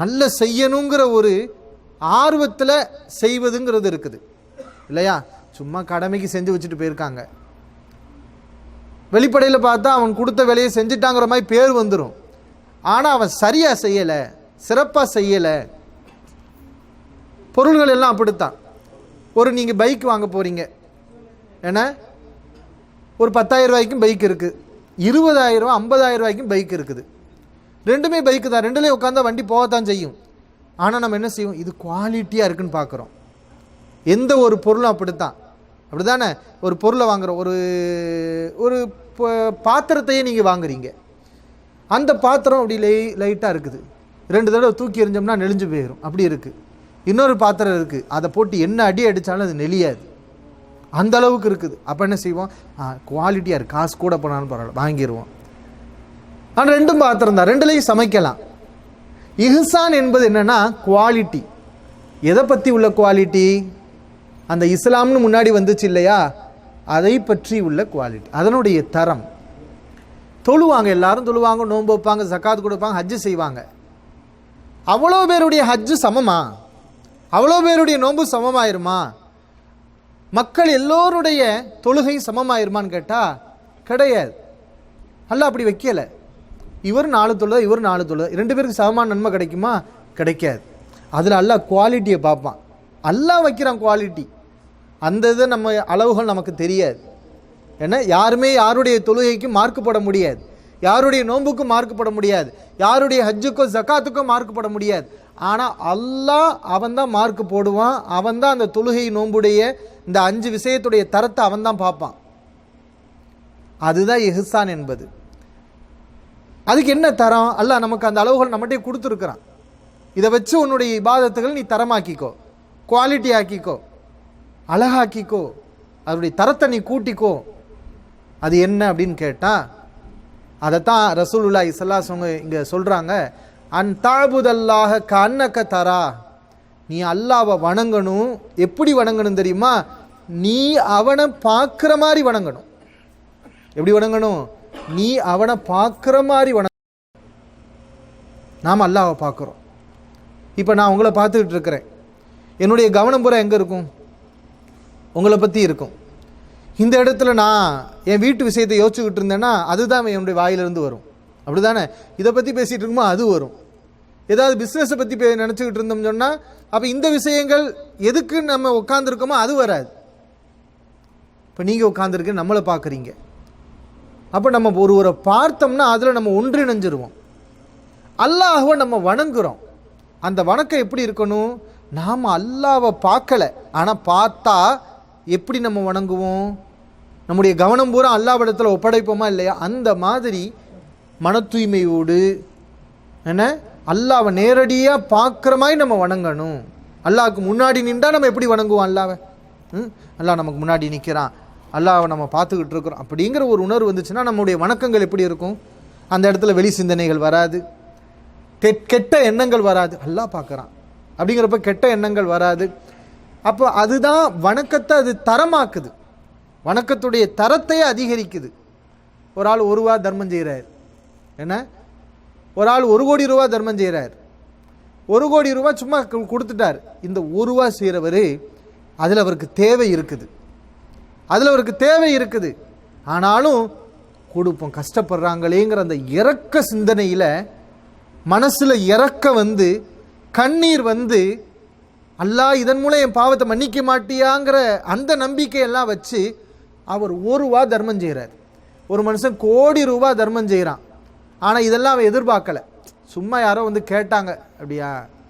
Speaker 1: நல்ல செய்யணுங்கிற ஒரு ஆர்வத்தில் செய்வதுங்கிறது இருக்குது இல்லையா? சும்மா கடமைக்கு செஞ்சு வச்சுட்டு போயிருக்காங்க. வெளிப்படையில் பார்த்தா அவன் கொடுத்த வேலையை செஞ்சுட்டாங்கிற மாதிரி பேர் வந்துடும். ஆனால் அவன் சரியாக செய்யலை, சிறப்பாக செய்யலை. பொருள்கள் எல்லாம் அப்படித்தான். ஒரு நீங்கள் பைக் வாங்க போகிறீங்க, ஏன்னா ஒரு 10,000 ரூபாய்க்கும் பைக் இருக்குது, 20,000 50,000 ரூபாய்க்கும் பைக் இருக்குது. ரெண்டுமே பைக்கு தான், ரெண்டுலேயும் உட்காந்தா வண்டி போகத்தான் செய்யும். ஆனால் நம்ம என்ன செய்வோம்? இது குவாலிட்டியாக இருக்குன்னு பார்க்குறோம். எந்த ஒரு பொருளும் அப்படித்தான், அப்படி தானே? ஒரு பொருளை வாங்குகிறோம், ஒரு பாத்திரத்தையே நீங்கள் வாங்குறீங்க. அந்த பாத்திரம் அப்படி லைட்டாக இருக்குது, 2 தடவை தூக்கி எறிஞ்சோம்னா நெளிஞ்சு போயிடும், அப்படி இருக்குது. இன்னொரு பாத்திரம் இருக்குது, அதை போட்டு என்ன அடி அடித்தாலும் அது நெளியாது, அந்த அளவுக்கு இருக்குது. அப்போ என்ன செய்வோம்? குவாலிட்டியாக இருக்குது, காசு கூட போனாலும் பரவாயில்ல வாங்கிடுவோம். ஆனால் ரெண்டும் பாத்திரம் தான், ரெண்டுலேயும் சமைக்கலாம். இஹ்சான் என்பது என்னென்னா குவாலிட்டி. எதை பற்றி உள்ள குவாலிட்டி? அந்த இஸ்லாம்னு முன்னாடி வந்துச்சு இல்லையா, அதை பற்றி உள்ள குவாலிட்டி, அதனுடைய தரம். தொழுவாங்க, எல்லாரும் தொழுவாங்க, நோன்பு வைப்பாங்க, ஜக்காத் கொடுப்பாங்க, ஹஜ்ஜு செய்வாங்க. அவ்வளோ பேருடைய ஹஜ்ஜு சமமா? அவ்வளோ பேருடைய நோன்பு சமமாயிருமா? மக்கள் எல்லோருடைய தொழுகை சமமாயிருமான்னு கேட்டால் கிடையாது. அல்லாஹ் அப்படி வைக்கலை. இவர் 4 தொழுதா, இவர் 4 தொழுதா, 2 பேருக்கு சமமான நன்மை கிடைக்குமா? கிடைக்காது. அதில் அல்லாஹ் குவாலிட்டியை பார்ப்பான். அல்லாஹ் வைக்கிறான் குவாலிட்டி. அந்த இதை நம்ம அளவுகள் நமக்கு தெரியாது. ஏன்னா யாருமே யாருடைய தொழுகைக்கும் மார்க் போட முடியாது, யாருடைய நோன்புக்கும் மார்க் போட முடியாது, யாருடைய ஹஜ்ஜுக்கோ ஜக்காத்துக்கோ மார்க் போட முடியாது. ஆனால் அல்லாஹ் அவன்தான் மார்க் போடுவான். அவன்தான் அந்த தொழுகை நோன்புடைய இந்த 5 விஷயத்துடைய தரத்தை அவன்தான் பார்ப்பான். அதுதான் இஹ்சான் என்பது. அதுக்கு என்ன தரம்? அல்லாஹ் நமக்கு அந்த அளவுகள் நம்மகிட்டே கொடுத்துருக்குறான். இதை வச்சு உன்னுடைய இபாதத்துகள் நீ தரமாக்கிக்கோ, குவாலிட்டி ஆக்கிக்கோ, அழகாக்கிக்கோ, அதனுடைய தரத்தை நீ கூட்டிக்கோ. அது என்ன அப்படின்னு கேட்டால், அதைத்தான் ரசூலுல்லாஹி ஸல்லல்லாஹு அலைஹி வஸல்லம் இங்கே சொல்கிறாங்க. அன் தஅபுதல்லாஹ கஅன்னக தரா. நீ அல்லாஹ்வை வணங்கணும். எப்படி வணங்கணும் தெரியுமா? நீ அவனை பார்க்குற மாதிரி வணங்கணும். எப்படி வணங்கணும்? நீ அவனை பார்க்குற மாதிரி வணங்கணும். நாம் அல்லாஹ்வை பார்க்குறோம். இப்போ நான் உங்களை பார்த்துக்கிட்டு இருக்கிறேன், என்னுடைய கவனம் பூரா எங்கே இருக்கும்? உங்களை பற்றி இருக்கும். இந்த இடத்துல நான் என் வீட்டு விஷயத்தை யோசிச்சுக்கிட்டு இருந்தேன்னா அதுதான் என்னுடைய வாயிலிருந்து வரும், அப்படி தானே? இதை பற்றி பேசிகிட்டு இருக்குமோ அது வரும். ஏதாவது பிஸ்னஸை பற்றி நினச்சிக்கிட்டு இருந்தோம்னு சொன்னால் அப்போ இந்த விஷயங்கள் எதுக்கு நம்ம உட்காந்துருக்கோமோ அது வராது. இப்போ நீங்கள் உட்காந்துருக்க நம்மளை பார்க்குறீங்க, அப்போ நம்ம ஒருவரை பார்த்தோம்னா அதில் நம்ம ஒன்றிணைஞ்சிருவோம். அல்லாஹ்வை நம்ம வணங்குறோம். அந்த வணக்கம் எப்படி இருக்கணும்? நாம் அல்லாஹ்வை பார்க்கலை, ஆனால் பார்த்தா எப்படி நம்ம வணங்குவோம்? நம்முடைய கவனம் பூரா அல்லாஹ்விடத்தில் ஒப்படைப்போமா இல்லையா? அந்த மாதிரி மன தூய்மையோடு என்ன அல்லாஹ்வை நேரடியாக பார்க்குற மாதிரி நம்ம வணங்கணும். அல்லாஹ்வுக்கு முன்னாடி நின்றால் நம்ம எப்படி வணங்குவோம் அல்லாஹ்வை? அல்லாஹ் நமக்கு முன்னாடி நிற்கிறான், அல்லாஹ்வை நம்ம பார்த்துக்கிட்டு இருக்கிறோம் அப்படிங்கிற ஒரு உணர்வு வந்துச்சுன்னா நம்முடைய வணக்கங்கள் எப்படி இருக்கும்? அந்த இடத்துல வெளி சிந்தனைகள் வராது, கெட்ட எண்ணங்கள் வராது. அல்லாஹ் பார்க்குறான் அப்படிங்கிறப்ப கெட்ட எண்ணங்கள் வராது. அப்போ அதுதான் வணக்கத்தை அது தரமாக்குது, வணக்கத்துடைய தரத்தையே அதிகரிக்குது. ஒரு ஆள் 1 ரூபா தர்மம் செய்கிறார், என்ன? ஒரு ஆள் 1 கோடி ரூபா தர்மம் செய்கிறார். 1 கோடி ரூபா சும்மா கொடுத்துட்டார். இந்த 1 ரூபா செய்கிறவர் அதில் அவருக்கு தேவை இருக்குது, அதில் அவருக்கு தேவை இருக்குது. ஆனாலும் கொடுப்போம், கஷ்டப்படுறாங்களேங்கிற அந்த இரக்க சிந்தனையில் மனசில் இரக்க வந்து கண்ணீர் வந்து அல்லாஹ் இதன் மூலம் என் பாவத்தை மன்னிக்க மாட்டியாங்கிற அந்த நம்பிக்கையெல்லாம் வச்சு அவர் 1 ரூபா தர்மம் செய்கிறார். ஒரு மனுஷன் 1 கோடி ரூபா தர்மம் செய்கிறான். ஆனால் இதெல்லாம் அவன் எதிர்பார்க்கலை. சும்மா யாரோ வந்து கேட்டாங்க, அப்படியா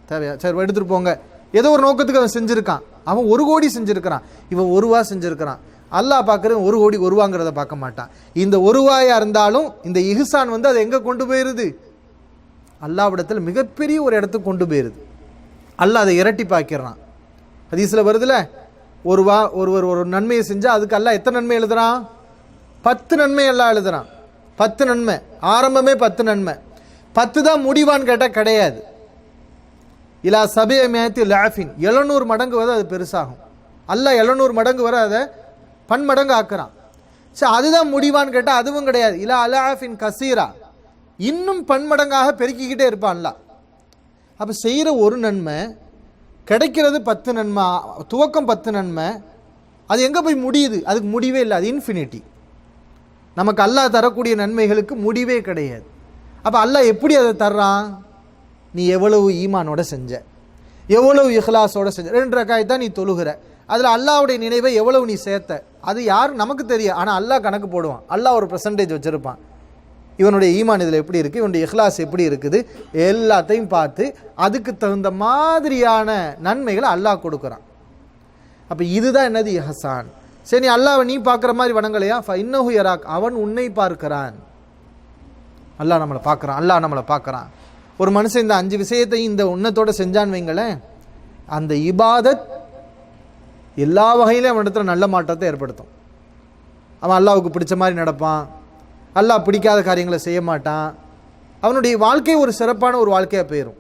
Speaker 1: தேவையா, சரி எடுத்துகிட்டு போங்க, ஏதோ ஒரு நோக்கத்துக்கு அவன் செஞ்சுருக்கான். அவன் 1 கோடி செஞ்சுருக்கிறான், இவன் 1 ரூபா செஞ்சுருக்கிறான். அல்லாஹ் பார்க்குறது 1 கோடி 1 ரூபாங்கிறத பார்க்க மாட்டான். இந்த 1 ரூபாயாக இருந்தாலும் இந்த இஹ்சான் வந்து அதை எங்கே கொண்டு போயிடுது? அல்லாஹ்விடத்தில் மிகப்பெரிய ஒரு இடத்துக்கு கொண்டு போயிடுது. அல்லாஹ் அதை இரட்டி பார்க்கிறான். ஹதீஸ்ல வருதுல, ஒருவர் ஒரு நன்மையை செஞ்சால் அதுக்கு அல்லாஹ் எத்தனை நன்மை எழுதுறான்? 10 நன்மை எல்லாம் எழுதுறான். 10 நன்மை, ஆரம்பமே 10 நன்மை. 10 தான் முடிவான்னு கேட்டால் கிடையாது. இலா சபைய மேத்தி லாஃபின், 700 மடங்கு வரை அது பெருசாகும். அல்லாஹ் 700 மடங்கு வரை அதை பன்மடங்கு ஆக்குறான். சரி, அதுதான் முடிவான்னு கேட்டால் அதுவும் கிடையாது. இலா அலாஃபின் கசீரா, இன்னும் பன்மடங்காக பெருக்கிக்கிட்டே இருப்பான்ல. அப்போ செய்கிற ஒரு நன்மை கிடைக்கிறது 10 நன்மை, துவக்கம் 10 நன்மை. அது எங்கே போய் முடியுது? அதுக்கு முடிவே இல்லை, அது இன்ஃபினிட்டி. நமக்கு அல்லாஹ் தரக்கூடிய நன்மைகளுக்கு முடிவே கிடையாது. அப்போ அல்லாஹ் எப்படி அதை தர்றான்? நீ எவ்வளவு ஈமானோட செஞ்ச, எவ்வளவு இஹ்லாஸோட செஞ்ச. 2 ரக்காயத் தான் நீ தொழுகிற, அதில் அல்லாஹ்வுடைய நினைவை எவ்வளவு நீ சேர்த்த, அது யார் நமக்கு தெரியும். ஆனால் அல்லாஹ் கணக்கு போடுவான். அல்லாஹ் ஒரு பெர்சன்டேஜ் வச்சுருப்பான். இவனுடைய ஈமான் இதில் எப்படி இருக்குது, இவனுடைய இஹ்லாஸ் எப்படி இருக்குது, எல்லாத்தையும் பார்த்து அதுக்கு தகுந்த மாதிரியான நன்மைகளை அல்லாஹ் கொடுக்குறான். அப்போ இதுதான் என்னது? இஹ்சான். சரி, நீ அல்லாஹ்வை நீ பார்க்குற மாதிரி வணங்கலையா? இன்னஹு யராக், அவன் உன்னை பார்க்கிறான். அல்லாஹ் நம்மளை பார்க்குறான், அல்லாஹ் நம்மளை பார்க்குறான். ஒரு மனுஷன் இந்த 5 விஷயத்தையும் இந்த உன்னத்தோடு செஞ்சான்னு வைங்களேன், அந்த இபாதத் எல்லா வகையிலும் அவன் இடத்துல நல்ல மாற்றத்தை ஏற்படுத்தும். அவன் அல்லாஹ்வுக்கு பிடிச்ச மாதிரி நடப்பான், அல்லாஹ் பிடிக்காத காரியங்களை செய்ய மாட்டான். அவனுடைய வாழ்க்கை ஒரு சிறப்பான ஒரு வாழ்க்கையாக போயிடும்.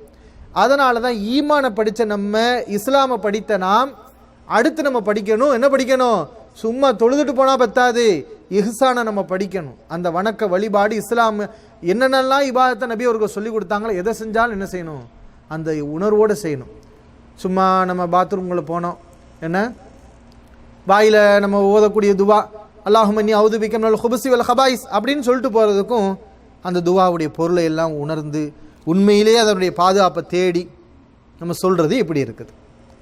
Speaker 1: அதனால தான் ஈமானை படித்த நம்ம, இஸ்லாமை படித்த நாம், அடுத்து நம்ம படிக்கணும். என்ன படிக்கணும்? சும்மா தொழுதுட்டு போனால் பத்தாது, இஹ்சானை நம்ம படிக்கணும். அந்த வணக்க வழிபாடு, இஸ்லாம் என்னென்னலாம் இபாதத்தை நபி அவர்கள் சொல்லி கொடுத்தாங்களோ, எதை செஞ்சாலும் என்ன செய்யணும்? அந்த உணர்வோடு செய்யணும். சும்மா நம்ம பாத்ரூம்குள்ளே போனோம், என்ன வாயில் நம்ம ஓதக்கூடிய துவா, அல்லாஹும்மன்னி அஊது பிக்க மினல் ஹுபுஸி வல் ஹபாயிஸ் அப்படின்னு சொல்லிட்டு போகிறதுக்கும், அந்த துவாவுடைய பொருளை எல்லாம் உணர்ந்து உண்மையிலேயே அதனுடைய பாதுகாப்பை தேடி நம்ம சொல்கிறது எப்படி இருக்குது?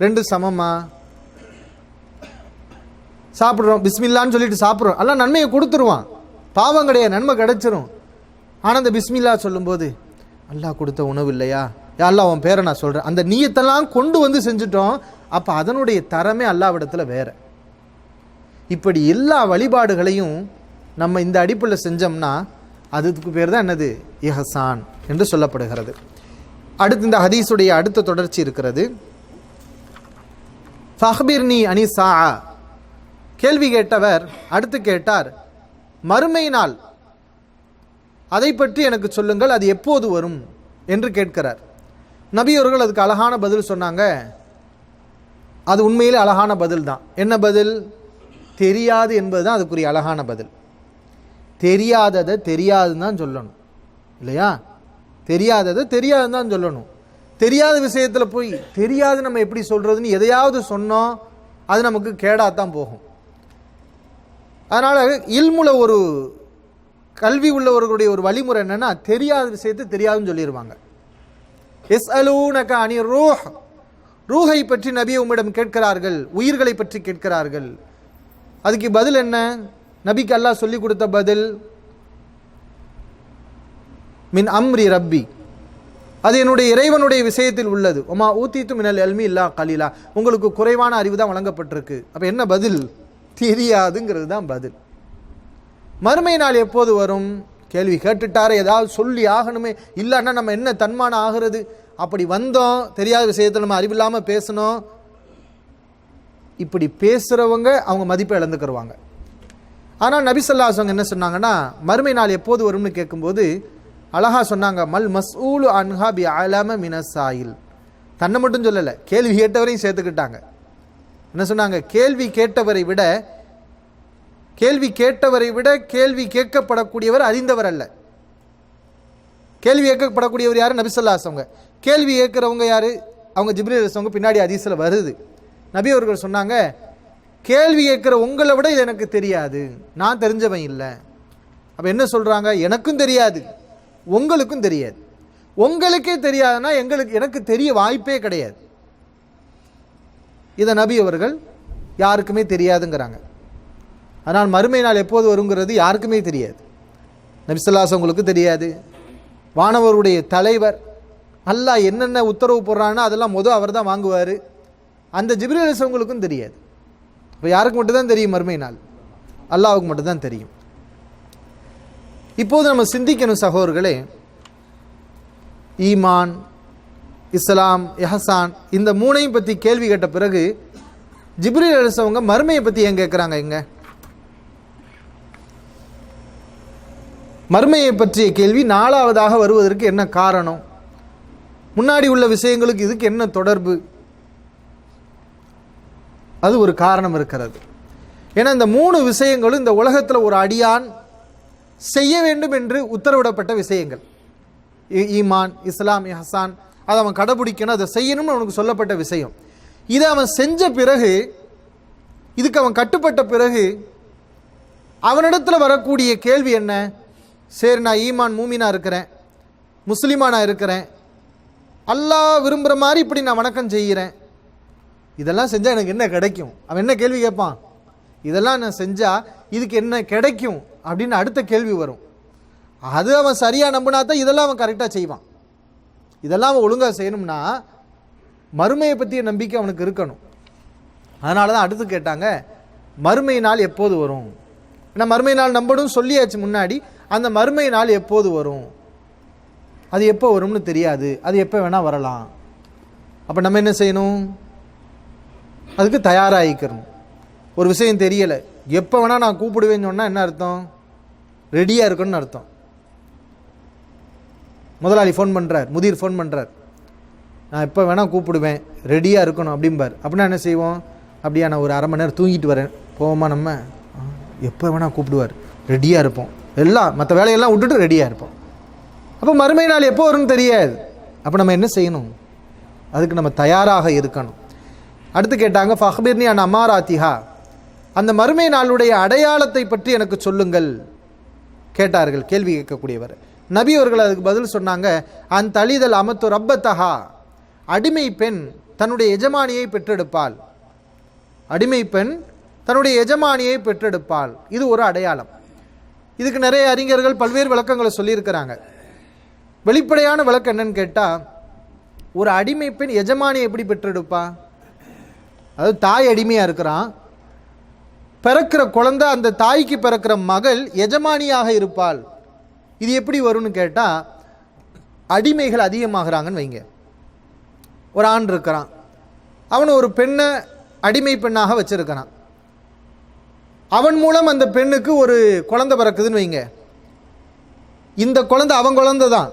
Speaker 1: 2 சமமா? சாப்பிட்றோம், பிஸ்மில்லான்னு சொல்லிட்டு சாப்பிட்றோம், எல்லாம் நன்மையை கொடுத்துருவான், பாவம் கிடையாது, நன்மை கிடைச்சிரும். ஆனால் அந்த பிஸ்மில்லா சொல்லும்போது, அல்லாஹ் கொடுத்த உணவு இல்லையா, அல்லாஹ் அவன் பேரை நான் சொல்கிறேன், அந்த நீயத்தெல்லாம் கொண்டு வந்து செஞ்சுட்டோம். அப்போ அதனுடைய தரமே அல்லாஹ்விடத்தில் வேறு. இப்படி எல்லா வழிபாடுகளையும் நம்ம இந்த அடிப்படையில் செஞ்சோம்னா அதுக்கு பேர் தான் என்னது? இஹ்சான் என்று சொல்லப்படுகிறது. அடுத்து இந்த ஹதீஸுடைய அடுத்த தொடர்ச்சி இருக்கிறது. ஃபஹ்பிர்னி அனி ஸாஅ, கேள்வி கேட்டவர் அடுத்து கேட்டார், மறுமை நாள் அதை பற்றி எனக்கு சொல்லுங்கள், அது எப்போது வரும் என்று கேட்கிறார். நபி அவர்கள் அதுக்கு அழகான பதில் சொன்னாங்க. அது உண்மையிலே அழகான பதில் தான். என்ன பதில்? தெரியாது என்பது தான் அதுக்குரிய அழகான பதில். தெரியாததை தெரியாதுன்னு தான் சொல்லணும், இல்லையா? தெரியாததை தெரியாதுன்னு தான் சொல்லணும். தெரியாத விஷயத்தில் போய் தெரியாது நம்ம எப்படி சொல்கிறதுன்னு எதையாவது சொன்னோம், அது நமக்கு கேடாத்தான் போகும். அதனால் இல்முல ஒரு கல்வி உள்ளவர்களுடைய ஒரு வழிமுறை என்னென்னா, தெரியாத விஷயத்தை தெரியாதுன்னு சொல்லிடுவாங்க. யஸ்அலூனக அனி ரூஹ், ரூஹை பற்றி நபி உம்மிடம் கேட்கிறார்கள், உயிர்களை பற்றி கேட்கிறார்கள். அதுக்கு பதில் என்ன? நபிக்கு அல்லாஹ் சொல்லி கொடுத்த பதில், மின் அம்ரி ரப்பி, அது என்னுடைய இறைவனுடைய விஷயத்தில் உள்ளது. ஒமா ஊத்தீத்து மினல் இல்மி இல்லா கலீலா, உங்களுக்கு குறைவான அறிவு தான் வழங்கப்பட்டிருக்கு. அப்போ என்ன பதில்? தெரியாதுங்கிறது தான் பதில். மறுமை நாள் எப்போது வரும்? கேள்வி கேட்டுட்டாரே, ஏதாவது சொல்லி ஆகணுமே, இல்லைன்னா நம்ம என்ன தன்மானம் ஆகிறது? அப்படி வந்தோம், தெரியாத விஷயத்தில் நம்ம அறிவில்லாமல் பேசணும். இப்படி பேசுகிறவங்க அவங்க மதிப்பை இழந்துக்கிடுவாங்க. ஆனால் நபி ஸல்லல்லாஹு அலைஹி வஸல்லம் என்ன சொன்னாங்கன்னா, மறுமை நாள் எப்போது வரும்னு கேட்கும்போது அழகா சொன்னாங்க, மல் மஸ்ஊலு அன்ஹா பி அலம மினஸ் சாயில். தன்னை மட்டும் சொல்லலை, கேள்வி கேட்டவரையும் சேர்த்துக்கிட்டாங்க. என்ன சொன்னாங்க? கேள்வி கேட்டவரை விட கேள்வி கேட்கப்படக்கூடியவர் அறிந்தவர் அல்ல. கேள்வி கேட்கப்படக்கூடியவர் யார்? நபி ஸல்லல்லாஹு அலைஹி வஸல்லம். கேள்வி கேட்கிறவங்க யார்? அவங்க ஜிப்ரீல் அலைஹிஸ்ஸலாம் பின்னாடி ஹதீஸ்ல வருது. நபி அவர்கள் சொன்னாங்க, கேள்வி கேட்கிற உங்களை விட இது எனக்கு தெரியாது, நான் தெரிஞ்சவன் இல்லை. அப்போ என்ன சொல்கிறாங்க? எனக்கும் தெரியாது, உங்களுக்கும் தெரியாது. உங்களுக்கே தெரியாதுன்னா எனக்கு தெரிய வாய்ப்பே கிடையாது. இதை நபி அவர்கள் யாருக்குமே தெரியாதுங்கிறாங்க. ஆனால் மறுமை நாள் எப்போது வருங்கிறது யாருக்குமே தெரியாது. நபி ஸல்லல்லாஹு அலைஹி வஸல்லம் உங்களுக்கு தெரியாது, வானவருடைய தலைவர் அல்லாஹ் என்னென்ன உத்தரவு போடுறான்னா அதெல்லாம் அவர் தான் வாங்குவார். அந்த ஜிப்ரீல் அலைஹிஸ்ஸலாம் உங்களுக்கும் தெரியாது. இப்போ யாருக்கு மட்டும்தான் தெரியும்? மறுமை நாள் அல்லாஹ்வுக்கு மட்டும்தான் தெரியும். இப்போது நம்ம சிந்திக்கணும் சகோதரர்களே, ஈமான், இஸ்லாம், இஹ்சான் இந்த மூணையும் பற்றி கேள்வி கேட்ட பிறகு ஜிப்ரீல் அலைஹிஸ்ஸலாம் மறுமையை பற்றி ஏன் கேட்குறாங்க? இங்க மறுமையை பற்றிய கேள்வி 4வதாக வருவதற்கு என்ன காரணம்? முன்னாடி உள்ள விஷயங்களுக்கு இதுக்கு என்ன தொடர்பு? அது ஒரு காரணம் இருக்கிறது. ஏன்னா இந்த 3 விஷயங்களும் இந்த உலகத்தில் ஒரு அடியான் செய்ய வேண்டும் என்று உத்தரவிடப்பட்ட விஷயங்கள். ஈமான், இஸ்லாம், இஹ்சான், அதை அவன் கடைபிடிக்கணும், அதை செய்யணும்னு அவனுக்கு சொல்லப்பட்ட விஷயம். இதை அவன் செஞ்ச பிறகு, இதுக்கு அவன் கட்டுப்பட்ட பிறகு அவனிடத்தில் வரக்கூடிய கேள்வி என்ன? சரி, நான் ஈமான் மூமினா இருக்கிறேன், முஸ்லிமா நான் இருக்கிறேன், அல்லாஹ் விரும்புகிற மாதிரி இப்படி நான் வணக்கம் செய்கிறேன், இதெல்லாம் செஞ்சால் எனக்கு என்ன கிடைக்கும்? அவன் என்ன கேள்வி கேட்பான்? இதெல்லாம் நான் செஞ்சால் இதுக்கு என்ன கிடைக்கும் அப்படின்னு அடுத்த கேள்வி வரும். அது அவன் சரியாக நம்பினா தான் இதெல்லாம் அவன் கரெக்டாக செய்வான். இதெல்லாம் அவன் ஒழுங்காக செய்யணும்னா மறுமையை பற்றிய நம்பிக்கை அவனுக்கு இருக்கணும். அதனால தான் அடுத்து கேட்டாங்க, மறுமை நாள் எப்போது வரும்? ஏன்னா மறுமை நாள் நம்பணும் சொல்லியாச்சு முன்னாடி. அந்த மறுமை நாள் எப்போது வரும்? அது எப்போ வரும்னு தெரியாது, அது எப்போ வேணால் வரலாம். அப்போ நம்ம என்ன செய்யணும்? அதுக்கு தயாராகிக்கணும். ஒரு விஷயம் தெரியலை, எப்போ வேணால் நான் கூப்பிடுவேன்னு சொன்னால் என்ன அர்த்தம்? ரெடியாக இருக்கணும்னு அர்த்தம். முதலாளி ஃபோன் பண்ணுறார், முதிர் ஃபோன் பண்ணுறார், நான் எப்போ வேணால் கூப்பிடுவேன், ரெடியாக இருக்கணும் அப்படிம்பார். அப்படின்னா என்ன செய்வோம்? அப்படியா, நான் ஒரு அரை மணி நேரம் தூங்கிட்டு வரேன், போவோமா? நம்ம எப்போ வேணால் கூப்பிடுவார், ரெடியாக இருப்போம், எல்லாம் மற்ற வேலையெல்லாம் விட்டுட்டு ரெடியாக இருப்போம். அப்போ மறுமை நாள் எப்போ வரும்னு தெரியாது. அப்போ நம்ம என்ன செய்யணும்? அதுக்கு நம்ம தயாராக இருக்கணும். அடுத்து கேட்டாங்க, ஃபஹ்பிர்னி அன் அமாராத்திஹா, அந்த மறுமை நாளுடைய அடையாளத்தை பற்றி எனக்கு சொல்லுங்கள் கேட்டார்கள் கேள்வி கேட்கக்கூடியவர். நபி அவர்கள் அதுக்கு பதில் சொன்னாங்க, அன் தலிதல் அமத்து ரப்பத்தஹா, அடிமை பெண் தன்னுடைய எஜமானியை பெற்றெடுப்பாள். அடிமை பெண் தன்னுடைய எஜமானியை பெற்றெடுப்பாள், இது ஒரு அடையாளம். இதுக்கு நிறைய அறிஞர்கள் பல்வேறு விளக்கங்களை சொல்லியிருக்கிறாங்க. வெளிப்படையான விளக்கம் என்னன்னு கேட்டால், ஒரு அடிமை பெண் எஜமானியை எப்படி பெற்றெடுப்பா? அதாவது தாய் அடிமையாக இருக்கிறான், பிறக்கிற குழந்தை, அந்த தாய்க்கு பிறக்கிற மகள் எஜமானியாக இருப்பாள். இது எப்படி வரும்னு கேட்டால், அடிமைகள் அதிகமாகறாங்கன்னு வைங்க. ஒரு ஆண் இருக்கிறான், அவன் ஒரு பெண்ணை அடிமை பெண்ணாக வச்சிருக்கிறான். அவன் மூலம் அந்த பெண்ணுக்கு ஒரு குழந்தை பிறக்குதுன்னு வைங்க. இந்த குழந்தை அவன் குழந்தை தான்.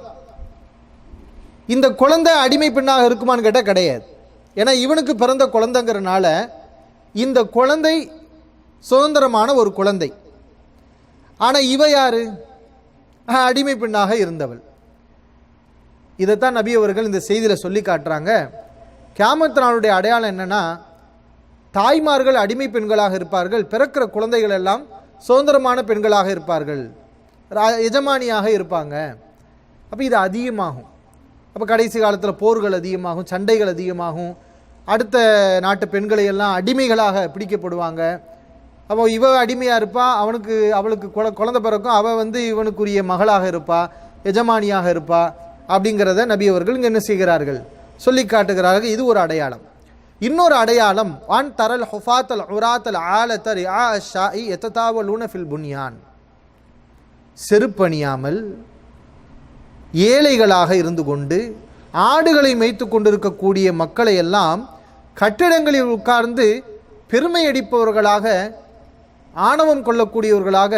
Speaker 1: இந்த குழந்தை அடிமை பெண்ணாக இருக்குமான்னு கேட்டால் கிடையாது. ஏன்னா இவனுக்கு பிறந்த குழந்தைங்கிறனால இந்த குழந்தை சுதந்திரமான ஒரு குழந்தை. ஆனால் இவ யாரு? அடிமை பெண்ணாக இருந்தவள். இதைத்தான் நபி அவர்கள் இந்த செய்தியில் சொல்லி காட்டுறாங்க. கியாமத் நாளுடைய அடையாளம் என்னன்னா, தாய்மார்கள் அடிமை பெண்களாக இருப்பார்கள், பிறக்கிற குழந்தைகள் எல்லாம் சுதந்திரமான பெண்களாக இருப்பார்கள், எஜமானியாக இருப்பாங்க. அப்போ இது அதிகமாகும். அப்போ கடைசி காலத்தில் போர்கள் அதிகமாகும், சண்டைகள் அதிகமாகும், அடுத்த நாட்டு பெண்களை எல்லாம் அடிமைகளாக பிடிக்கப்படுவாங்க. அப்போ இவ அடிமையாக இருப்பா, அவளுக்கு குழந்தை பிறக்கும், அவள் இவனுக்குரிய மகளாக இருப்பா, எஜமானியாக இருப்பா. அப்படிங்கிறத நபி அவர்கள் இங்கே என்ன செய்கிறார்கள்? சொல்லி காட்டுகிறார்கள். இது ஒரு அடையாளம். இன்னொரு அடையாளம், வான் தரல் ஹுஃபாத்தல் உராத்தல் ஆலத்தர் ஆ ஷாஇ எத்ததாவலூன ஃபில் புன்யான், செருப்பணியாமல் ஏழைகளாக இருந்து கொண்டு ஆடுகளை மேய்த்து கொண்டிருக்கக்கூடிய மக்களை எல்லாம் கட்டிடங்களில் உட்கார்ந்து பெருமை அடிப்பவர்களாக, ஆணவம் கொள்ளக்கூடியவர்களாக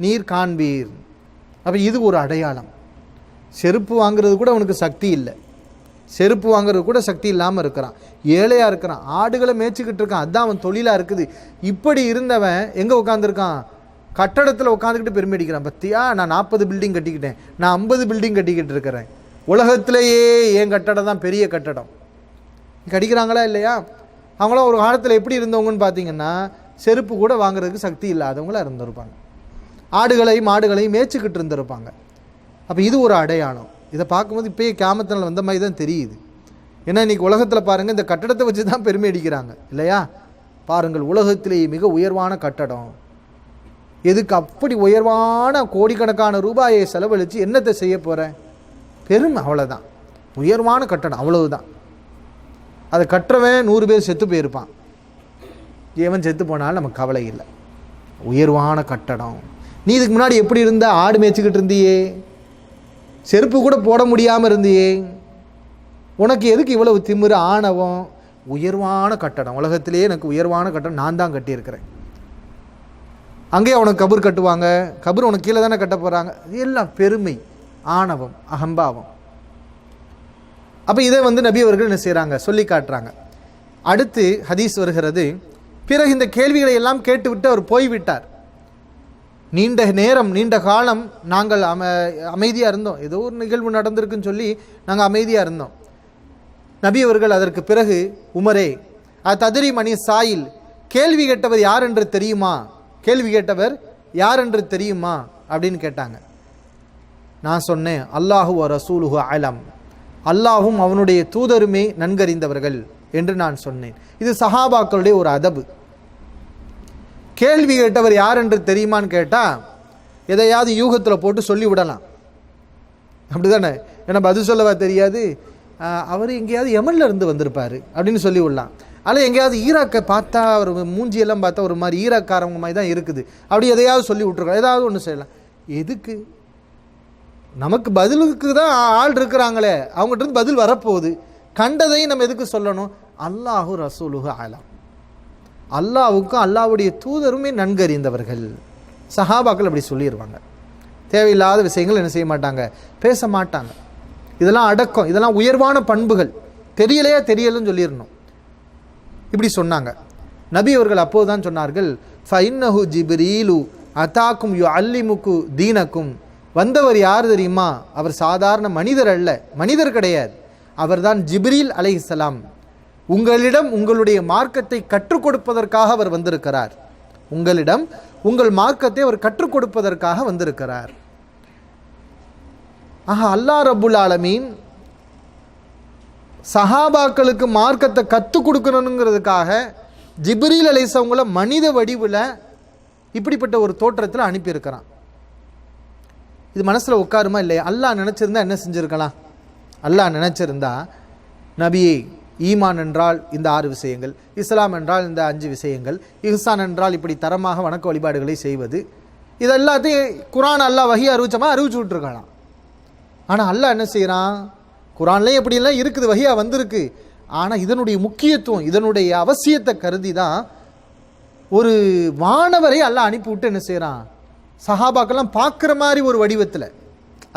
Speaker 1: நீர் காண்பீர். அப்போ இது ஒரு அடையாளம். செருப்பு வாங்கிறது கூட அவனுக்கு சக்தி இல்லை, செருப்பு வாங்கிறது கூட சக்தி இல்லாமல் இருக்கிறான், ஏழையாக இருக்கிறான், ஆடுகளை மேய்ச்சிக்கிட்டு இருக்கான், அதுதான் அவன் தொழிலாக இருக்குது. இப்படி இருந்தவன் எங்கே உட்காந்துருக்கான்? கட்டடத்தில் உட்காந்துக்கிட்டு பெருமை அடிக்கிறான். பத்தியா, நான் 40 பில்டிங் கட்டிக்கிட்டேன், நான் 50 பில்டிங் கட்டிக்கிட்டு இருக்கிறேன், உலகத்திலேயே என் கட்டடம் தான் பெரிய கட்டடம். கடிக்கிறாங்களா இல்லையா? அவங்களாம் ஒரு காலத்தில் எப்படி இருந்தவங்கன்னு பார்த்தீங்கன்னா, செருப்பு கூட வாங்குறதுக்கு சக்தி இல்லாதவங்களாக இருந்திருப்பாங்க, ஆடுகளையும் மாடுகளையும் மேய்ச்சிக்கிட்டு இருந்திருப்பாங்க. அப்போ இது ஒரு அடையாளம். இதை பார்க்கும்போது இப்போயே கியாமத்தில் வந்த மாதிரி தான் தெரியுது. ஏன்னா இன்றைக்கி உலகத்தில் பாருங்கள், இந்த கட்டடத்தை வச்சு தான் பெருமை அடிக்கிறாங்க இல்லையா? பாருங்கள், உலகத்திலேயே மிக உயர்வான கட்டடம். எதுக்கு அப்படி உயர்வான கோடிக்கணக்கான ரூபாயை செலவழித்து என்னத்தை செய்ய போகிறேன்? பெருமை, அவ்வளோதான். உயர்வான கட்டடம், அவ்வளவுதான். அதை கட்டுறவன் 100 பேர் செத்து போயிருப்பான், ஏவன் செத்து போனாலும் நமக்கு கவலை இல்லை. உயர்வான கட்டடம். நீ இதுக்கு முன்னாடி எப்படி இருந்த? ஆடு மேய்ச்சிக்கிட்டு இருந்தியே, செருப்பு கூட போட முடியாமல் இருந்தியே, உனக்கு எதுக்கு இவ்வளவு திமிரு, ஆணவம்? உயர்வான கட்டடம், உலகத்திலேயே எனக்கு உயர்வான கட்டடம் நான் தான் கட்டியிருக்கிறேன். அங்கேயே அவனுக்கு கபர் கட்டுவாங்க, கபர் உனக்கு கீழே தானே கட்ட போகிறாங்க. எல்லாம் பெருமை, ஆணவம், அகம்பாவம். அப்போ இதை நபி அவர்கள் என்ன செய்கிறாங்க, சொல்லி காட்டுறாங்க. அடுத்து ஹதீஸ் வருகிறது, பிறகு இந்த கேள்விகளை எல்லாம் கேட்டுவிட்டு அவர் போய்விட்டார். நீண்ட நேரம், நீண்ட காலம் நாங்கள் அமைதியாக இருந்தோம். ஏதோ ஒரு நிகழ்வு நடந்திருக்குன்னு சொல்லி நாங்கள் அமைதியாக இருந்தோம். நபி அவர்கள் அதற்கு பிறகு, உமரே ததிரி மணி சாயில், கேள்வி கேட்டவர் யார் என்று தெரியுமா, கேள்வி கேட்டவர் யார் என்று தெரியுமா அப்படின்னு கேட்டாங்க. நான் சொன்னேன், அல்லாஹு வ ரசூலுஹு அலம், அல்லாஹும் அவனுடைய தூதருமே நன்கறிந்தவர்கள் என்று நான் சொன்னேன். இது சஹாபாக்களுடைய ஒரு அதபு. கேள்வி கேட்டவர் யார் என்று தெரியுமான்னு கேட்டால் எதையாவது யூகத்தில் போட்டு சொல்லிவிடலாம், அப்படிதானே? ஏன்னா பதில் சொல்லவா தெரியாது, அவர் எங்கேயாவது யமன்ல இருந்து வந்திருப்பார் அப்படின்னு சொல்லி விடலாம். அதில் எங்கேயாவது ஈராக்கை பார்த்தா அவர் மூஞ்சியெல்லாம் பார்த்தா ஒரு மாதிரி ஈராக்காரவங்க மாதிரி தான் இருக்குது, அப்படி எதையாவது சொல்லி விட்டுருக்கலாம், ஏதாவது ஒன்று செய்யலாம். எதுக்கு? நமக்கு பதிலுக்கு தான் ஆள் இருக்கிறாங்களே, அவங்ககிட்ட இருந்து பதில் வரப்போகுது. கண்டதையும் நம்ம எதுக்கு சொல்லணும்? அல்லாஹு ரசூலுஹு அலம், அல்லாஹ்வுக்கும் அல்லாஹ்வுடைய தூதருமே நன்கறிந்தவர்கள். சஹாபாக்கள் அப்படி சொல்லிடுவாங்க. தேவையில்லாத விஷயங்கள் என்ன செய்ய மாட்டாங்க, பேச மாட்டாங்க. இதெல்லாம் அடக்கம், இதெல்லாம் உயர்வான பண்புகள். தெரியலையா தெரியலன்னு சொல்லிடணும். இப்படி சொன்னாங்க. நபி அவர்கள் அப்போது தான் சொன்னார்கள், ஃபைன்னஹு ஜிப்ரீலு அதாக்கும் யு அல்லிமுக்கு தீனக்கும், வந்தவர் யார் தெரியுமா? அவர் சாதாரண மனிதர் அல்ல, மனிதர் கிடையாது, அவர்தான் ஜிப்ரீல் அலைஹிஸ்ஸலாம். உங்களிடம் உங்களுடைய மார்க்கத்தை கற்றுக் கொடுப்பதற்காக அவர் வந்திருக்கிறார். உங்களிடம் உங்கள் மார்க்கத்தை அவர் கற்றுக் கொடுப்பதற்காக வந்திருக்கிறார். அல்லாஹ் ரப்புல் ஆலமீன் சஹாபாக்களுக்கு மார்க்கத்தை கற்றுக் கொடுக்கணுங்கிறதுக்காக ஜிப்ரீல் அலைஹிஸ்ஸலாம்களை மனித வடிவில் இப்படிப்பட்ட ஒரு தோற்றத்தில் அனுப்பியிருக்கிறான். இது மனசில் உட்காருமா இல்லையா? அல்லாஹ் நினச்சிருந்தா என்ன செஞ்சுருக்கலாம்? அல்லாஹ் நினச்சிருந்தா நபியே, ஈமான் என்றால் இந்த 6 விஷயங்கள், இஸ்லாம் என்றால் இந்த 5 விஷயங்கள், இஹ்சான் என்றால் இப்படி தரமாக வணக்க வழிபாடுகளை செய்வது, இதெல்லாத்தையும் குரான் அல்லாஹ் வஹி அறிவிச்சு விட்டுருக்கலாம். ஆனால் அல்லாஹ் என்ன செய்கிறான்? குரான்லேயே எப்படியெல்லாம் இருக்குது, வஹியா வந்திருக்கு. ஆனால் இதனுடைய முக்கியத்துவம், இதனுடைய அவசியத்தை கருதி தான் ஒரு வானவரை அல்லாஹ் அனுப்பிவிட்டு என்ன செய்கிறான், சஹாபாக்கெல்லாம் பார்க்குற மாதிரி ஒரு வடிவத்தில்.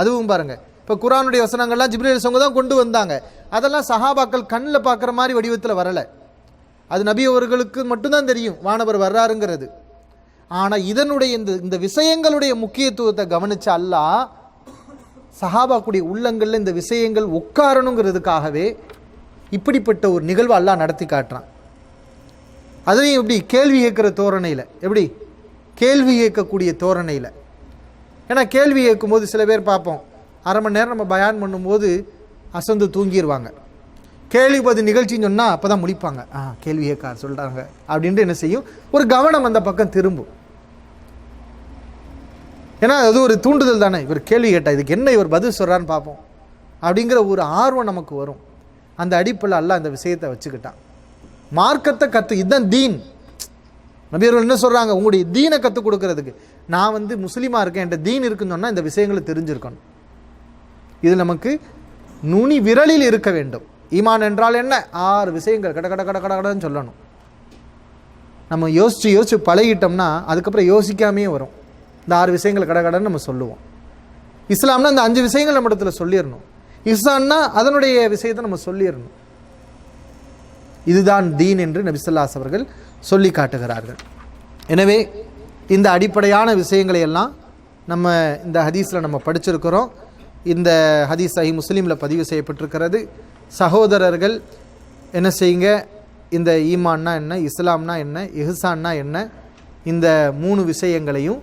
Speaker 1: அதுவும் பாருங்கள், இப்போ குரானுடைய வசனங்கள்லாம் ஜிப்ரீல் அலைஹிஸ்ஸலாம் தான் கொண்டு வந்தாங்க. அதெல்லாம் சஹாபாக்கள் கண்ணில் பார்க்குற மாதிரி வடிவத்தில் வரலை. அது நபி அவர்களுக்கு மட்டும்தான் தெரியும் வானவர் வர்றாருங்கிறது. ஆனால் இதனுடைய இந்த விஷயங்களுடைய முக்கியத்துவத்தை கவனிச்ச அல்லாஹ் சஹாபாக்குடைய உள்ளங்களில் இந்த விஷயங்கள் உட்காரணுங்கிறதுக்காகவே இப்படிப்பட்ட ஒரு நிகழ்வு அல்லாஹ் நடத்தி காட்டுறான். அதுலேயும் எப்படி? கேள்வி கேட்குற தோரணையில். எப்படி? கேள்வி கேட்கக்கூடிய தோரணையில். ஏன்னா கேள்வி கேட்கும்போது சில பேர் பார்ப்போம், அரை மணி நேரம் நம்ம பயான் பண்ணும்போது அசந்து தூங்கிடுவாங்க. கேள்வி பதில் நிகழ்ச்சின்னு சொன்னால் அப்போ தான் முடிப்பாங்க. கேள்வி கேட்க சொல்கிறாங்க அப்படின்ட்டு என்ன செய்யும், ஒரு கவனம் அந்த பக்கம் திரும்பும். ஏன்னா அது ஒரு தூண்டுதல் தானே, இவர் கேள்வி கேட்டால் இதுக்கு என்ன இவர் பதில் சொல்கிறான்னு பார்ப்போம் அப்படிங்கிற ஒரு ஆர்வம் நமக்கு வரும். அந்த அடிப்பில் அல்லாஹ் அந்த விஷயத்தை வச்சுக்கிட்டான். மார்க்கத்தை இதுதான் தீன். நபியர்கள் என்ன சொல்கிறாங்க, உங்களுடைய தீனை கற்றுக் கொடுக்கறதுக்கு. நான் முஸ்லீமாக இருக்கேன், என்கிட்ட தீன் இருக்குன்னு சொன்னால் இந்த விஷயங்களை தெரிஞ்சிருக்கணும். இது நமக்கு நுனி விரலில் இருக்க வேண்டும். ஈமான் என்றால் என்ன? 6 விஷயங்கள் கடன்னு சொல்லணும். நம்ம யோசித்து பழகிட்டோம்னா அதுக்கப்புறம் யோசிக்காமே வரும். இந்த 6 விஷயங்கள் கடன்னு நம்ம சொல்லுவோம். இஸ்லாம்னா இந்த 5 விஷயங்கள் நம்ம இடத்துல சொல்லிடணும். இஹ்சான்னா அதனுடைய விஷயத்தை நம்ம சொல்லிடணும். இதுதான் தீன் என்று நபி ஸல்லல்லாஹு அலைஹி அவர்கள் சொல்லி காட்டுகிறார்கள். எனவே இந்த அடிப்படையான விஷயங்களை எல்லாம் நம்ம இந்த ஹதீஸில் நம்ம படிச்சிருக்கிறோம். இந்த ஹதீஸ் சஹீஹ் முஸ்லீமில் பதிவு செய்யப்பட்டிருக்கிறது. சகோதரர்கள் என்ன செய்யுங்க, இந்த ஈமான்னா என்ன, இஸ்லாம்னா என்ன, இஹ்சான்னா என்ன, இந்த 3 விஷயங்களையும்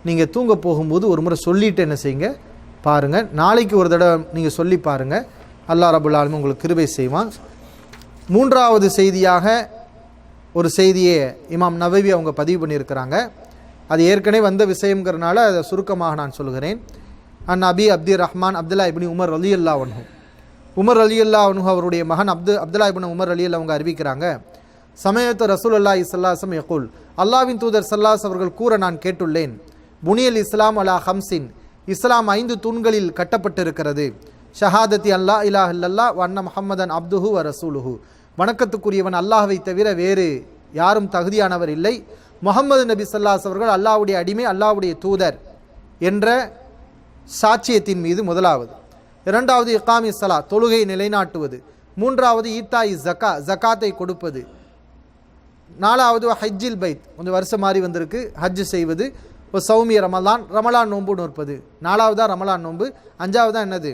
Speaker 1: நீங்கள் தூங்க போகும்போது ஒரு முறை சொல்லிவிட்டு என்ன செய்யுங்க பாருங்கள். நாளைக்கு ஒரு தடவை நீங்கள் சொல்லி பாருங்கள். அல்லாஹ் ரப்புல் ஆலமீன் உங்களுக்கு கிருபை செய்வான். 3வது செய்தியாக ஒரு செய்தியை இமாம் நவவி அவங்க பதிவு பண்ணியிருக்கிறாங்க. அது ஏற்கனவே வந்த விஷயங்கிறனால அதை சுருக்கமாக நான் சொல்கிறேன். அபி அப்துர் ரஹ்மான் அப்துல்லா இப்னு உமர் ரலியல்லாஹு அன்ஹு, உமர் ரலியல்லாஹு அன்ஹு அவருடைய மகன் அப்துல்லா இப்னு உமர் ரலியல்லாஹு அவங்க அறிவிக்கிறாங்க, சமயத்து ரசூலுல்லாஹி ஸல்லல்லாஹு அலைஹி வஸல்லம் யகூல், அல்லாஹ்வின் தூதர் ஸல்லல்லாஹு அலைஹி அவர்கள் கூற நான் கேட்டுள்ளேன், புனியல் இஸ்லாம் அலா ஹம்சின், இஸ்லாம் 5 தூண்களில் கட்டப்பட்டிருக்கிறது. ஷஹாதத்தி அல்லா இலாஹ இல்லல்லாஹ் வ அன்ன முஹம்மதன் அப்துஹு வ ரசூலுஹு, வணக்கத்துக்குரியவன் அல்லாஹ்வை தவிர வேறு யாரும் தகுதியானவர் இல்லை, முஹம்மது நபி ஸல்லல்லாஹு அவர்கள் அல்லாஹ்வுடைய அடிமை, அல்லாஹ்வுடைய தூதர் என்ற சாட்சியத்தின் மீது முதலாவது. இரண்டாவது இகாமி ஸலா, தொழுகை நிலைநாட்டுவது. மூன்றாவது ஈத்தாய் ஜகாத்தை கொடுப்பது. நாலாவது ஹஜ்ஜில் பைத், கொஞ்சம் வருஷம் மாறி வந்திருக்கு, ஹஜ் செய்வது. சௌமிய ரமலான் நோன்பு நோற்பது. நாலாவதா ரமலான் நோன்பு. அஞ்சாவதா என்னது?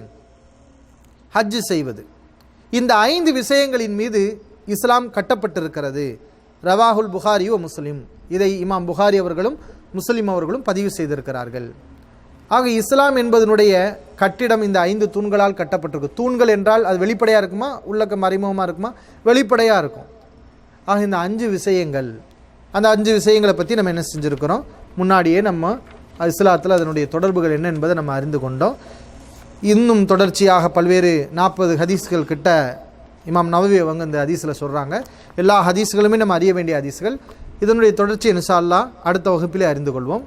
Speaker 1: ஹஜ் செய்வது. இந்த 5 விஷயங்களின் மீது இஸ்லாம் கட்டப்பட்டிருக்கிறது. ரவாஹுல் புகாரி வ முஸ்லிம், இதை இமாம் புகாரி அவர்களும் முஸ்லிம் அவர்களும் பதிவு செய்திருக்கிறார்கள். ஆக இஸ்லாம் என்பதனுடைய கட்டிடம் இந்த 5 தூண்களால் கட்டப்பட்டிருக்கு. தூண்கள் என்றால் அது வெளிப்படையாக இருக்குமா, உள்ளக்க மறைமுகமாக இருக்குமா? வெளிப்படையாக இருக்கும். ஆக இந்த 5 விஷயங்கள், அந்த 5 விஷயங்களை பற்றி நம்ம என்ன செஞ்சுருக்கிறோம், முன்னாடியே நம்ம இஸ்லாத்தில் அதனுடைய தொடர்புகள் என்ன என்பதை நம்ம அறிந்து கொண்டோம். இன்னும் தொடர்ச்சியாக பல்வேறு 40 ஹதீஸ்கள் கிட்ட இமாம் நவவி அவங்க இந்த ஹதீஸில் சொல்கிறாங்க. எல்லா ஹதீஸ்களுமே நம்ம அறிய வேண்டிய ஹதீஸ்கள். இதனுடைய தொடர்ச்சி இன்ஷா அல்லாஹ் அடுத்த வகுப்பிலே அறிந்து கொள்வோம்.